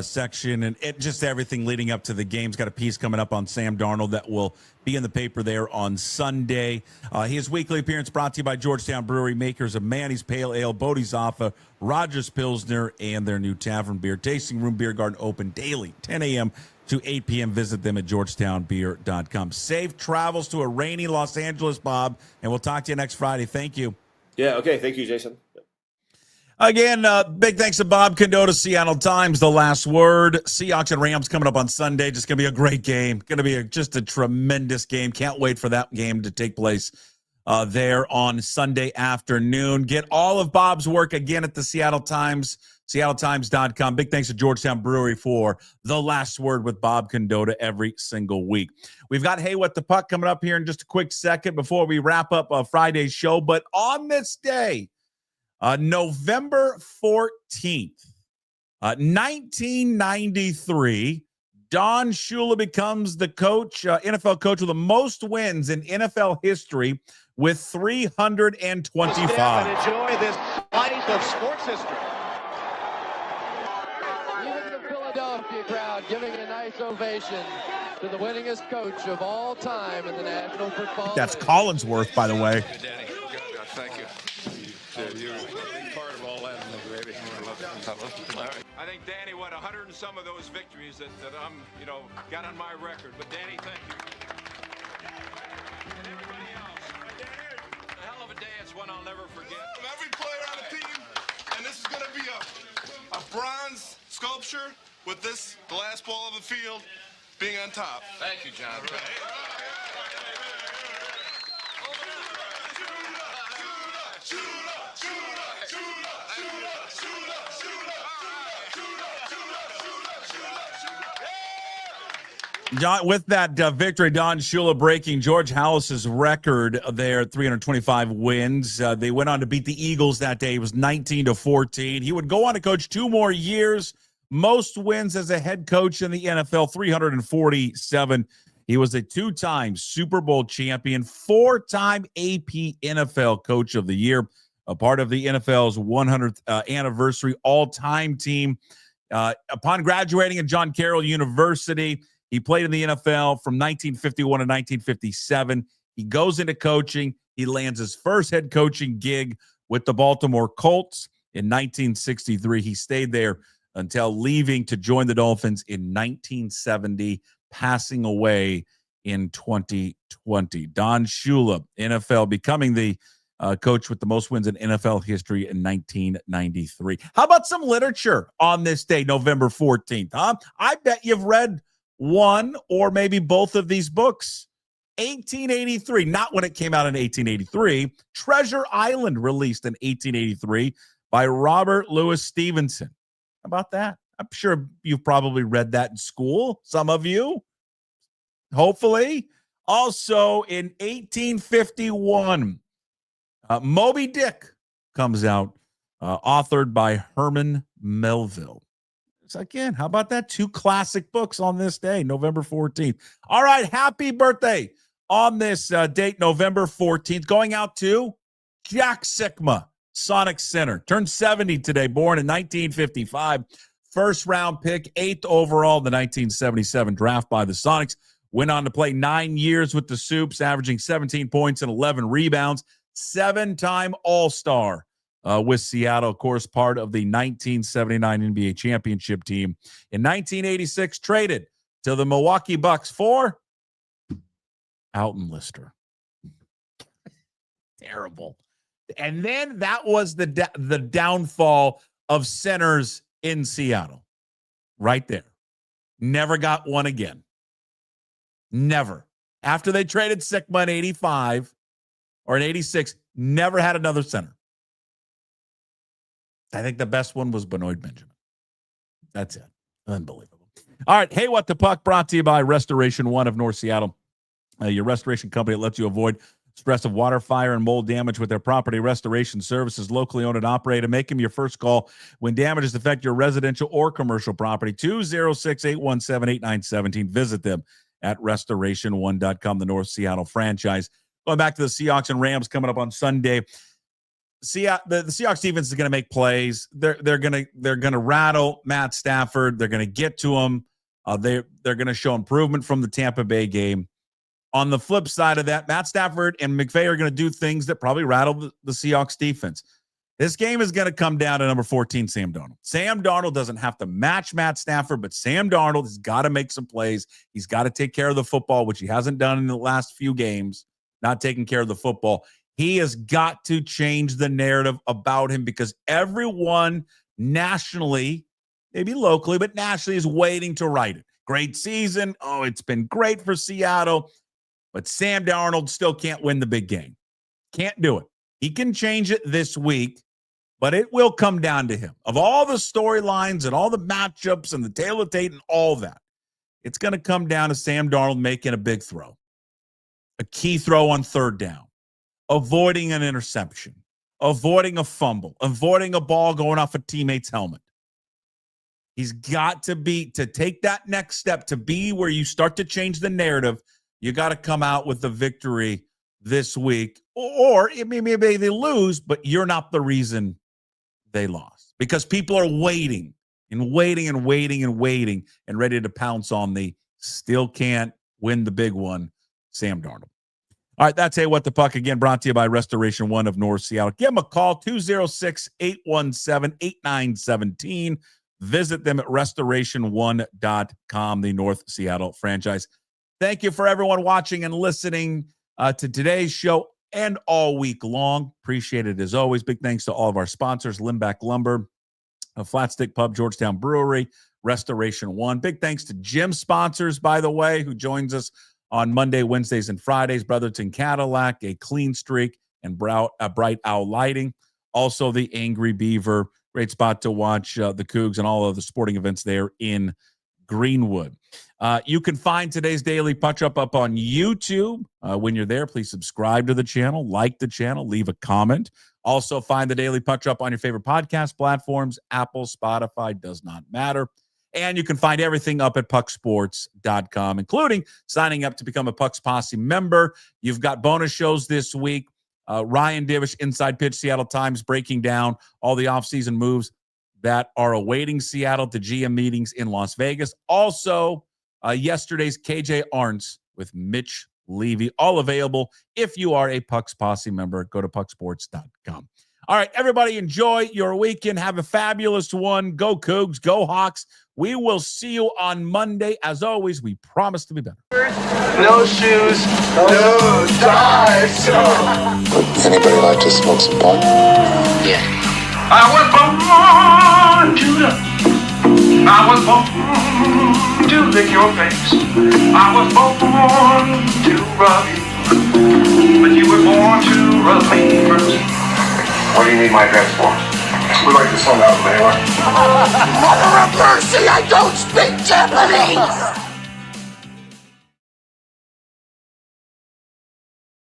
Speaker 3: section, and just everything leading up to the game. He's got a piece coming up on Sam Darnold that will be in the paper there on Sunday. His weekly appearance brought to you by Georgetown Brewery, makers of Manny's Pale Ale, Bodhisattva, Rogers Pilsner, and their new Tavern Beer. Tasting Room Beer Garden open daily, 10 a.m. to 8 p.m. Visit them at georgetownbeer.com. Safe travels to a rainy Los Angeles, Bob, and we'll talk to you next Friday. Thank you.
Speaker 14: Yeah, okay. Thank you, Jason.
Speaker 3: Again, big thanks to Bob Condotta, Seattle Times, the last word. Seahawks and Rams coming up on Sunday. Just going to be a great game. Going to be just a tremendous game. Can't wait for that game to take place there on Sunday afternoon. Get all of Bob's work again at the Seattle Times, seattletimes.com. Big thanks to Georgetown Brewery for the last word with Bob Condotta every single week. We've got Hey What the Puck coming up here in just a quick second before we wrap up Friday's show. But on this day, November 14th, 1993, Don Shula becomes the coach, NFL coach with the most wins in NFL history with 325.
Speaker 9: Enjoy this slice of sports history.
Speaker 15: Even the Philadelphia crowd giving a nice ovation to the winningest coach of all time in the National Football
Speaker 3: That's
Speaker 15: League.
Speaker 3: Collinsworth, by the way.
Speaker 16: Danny, thank you. You're a big part of all that, baby. I think Danny won 100 and some of those victories that I'm, got on my record. But Danny, thank you. And everybody else. A hell of a day. It's one I'll never forget.
Speaker 17: Every player on the team, and this is going to be a bronze sculpture with this, the last ball of the field, being on top.
Speaker 16: Thank you, John.
Speaker 3: Don, with that victory, Don Shula breaking George Halas's record there at 325 wins. They went on to beat the Eagles that day. It was 19-14. He would go on to coach 2 more years. Most wins as a head coach in the NFL, 347. He was a 2-time Super Bowl champion, 4-time AP NFL Coach of the Year, a part of the NFL's 100th anniversary all-time team. Upon graduating at John Carroll University, he played in the NFL from 1951 to 1957. He goes into coaching. He lands his first head coaching gig with the Baltimore Colts in 1963. He stayed there until leaving to join the Dolphins in 1970, passing away in 2020. Don Shula, NFL, becoming the coach with the most wins in NFL history in 1993. How about some literature on this day, November 14th? Huh? I bet you've read one or maybe both of these books. 1883, not when it came out in 1883. Treasure Island, released in 1883 by Robert Louis Stevenson. How about that? I'm sure you've probably read that in school. Some of you, hopefully. Also in 1851, Moby Dick comes out, authored by Herman Melville. Again, how about that? 2 classic books on this day, November 14th. All right, happy birthday on this date, November 14th. Going out to Jack Sikma, Sonic Center. Turned 70 today, born in 1955. First-round pick, 8th overall in the 1977 draft by the Sonics. Went on to play 9 years with the Soups, averaging 17 points and 11 rebounds. 7-time All-Star. With Seattle, of course, part of the 1979 NBA championship team. In 1986, traded to the Milwaukee Bucks for Alton Lister. Terrible. And then that was the downfall of centers in Seattle. Right there. Never got one again. Never. After they traded Sikma in 85 or in 86, never had another center. I think the best one was Benoit Benjamin. That's it. Unbelievable. All right. Hey, What the Puck, brought to you by Restoration One of North Seattle. Your restoration company that lets you avoid stress of water, fire, and mold damage with their property restoration services, locally owned and operated. Make them your first call when damages affect your residential or commercial property. 206-817-8917. Visit them at restoration1.com, the North Seattle franchise. Going back to the Seahawks and Rams coming up on Sunday. The Seahawks defense is going to make plays. They're going to rattle Matt Stafford. They're going to get to him. They're going to show improvement from the Tampa Bay game. On the flip side of that, Matt Stafford and McVay are going to do things that probably rattle the Seahawks defense. This game is going to come down to number 14, Sam Darnold. Sam Darnold doesn't have to match Matt Stafford, but Sam Darnold has got to make some plays. He's got to take care of the football, which he hasn't done in the last few games, not taking care of the football. He has got to change the narrative about him because everyone nationally, maybe locally, but nationally is waiting to write it. Great season. Oh, it's been great for Seattle. But Sam Darnold still can't win the big game. Can't do it. He can change it this week, but it will come down to him. Of all the storylines and all the matchups and the tail of Tate and all that, it's going to come down to Sam Darnold making a big throw, a key throw on third down, avoiding an interception, avoiding a fumble, avoiding a ball going off a teammate's helmet. He's got to take that next step to be where you start to change the narrative. You got to come out with the victory this week, or maybe they lose, but you're not the reason they lost because people are waiting and waiting and waiting and waiting and ready to pounce on the still can't win the big one, Sam Darnold. All right, that's Hey What the Puck, again, brought to you by Restoration One of North Seattle. Give them a call, 206-817-8917. Visit them at restoration1.com, the North Seattle franchise. Thank you for everyone watching and listening to today's show and all week long. Appreciate it as always. Big thanks to all of our sponsors, Limback Lumber, Flat Stick Pub, Georgetown Brewery, Restoration One. Big thanks to gym sponsors, by the way, who joins us on Monday, Wednesdays, and Fridays. Brotherton Cadillac, A Clean Streak, and Bright Owl Lighting. Also, the Angry Beaver. Great spot to watch the Cougs and all of the sporting events there in Greenwood. You can find today's Daily Punch-Up up on YouTube. When you're there, please subscribe to the channel, like the channel, leave a comment. Also, find the Daily Punch-Up on your favorite podcast platforms, Apple, Spotify, does not matter. And you can find everything up at PuckSports.com, including signing up to become a Pucks Posse member. You've got bonus shows this week. Ryan Divish, Inside Pitch, Seattle Times, breaking down all the offseason moves that are awaiting Seattle to GM meetings in Las Vegas. Also, yesterday's KJ Arntz with Mitch Levy, all available if you are a Pucks Posse member. Go to PuckSports.com. All right, everybody, enjoy your weekend. Have a fabulous one. Go Cougs, go Hawks. We will see you on Monday. As always, we promise to be better.
Speaker 9: No shoes, no ties.
Speaker 18: Would anybody like to smoke some pot?
Speaker 9: Yeah. I was born to lick your face. I was born to rub you, but you were born to rub me first.
Speaker 18: What do you need my address for? We like to send out a mailer.
Speaker 9: Mother of mercy, I don't speak Japanese!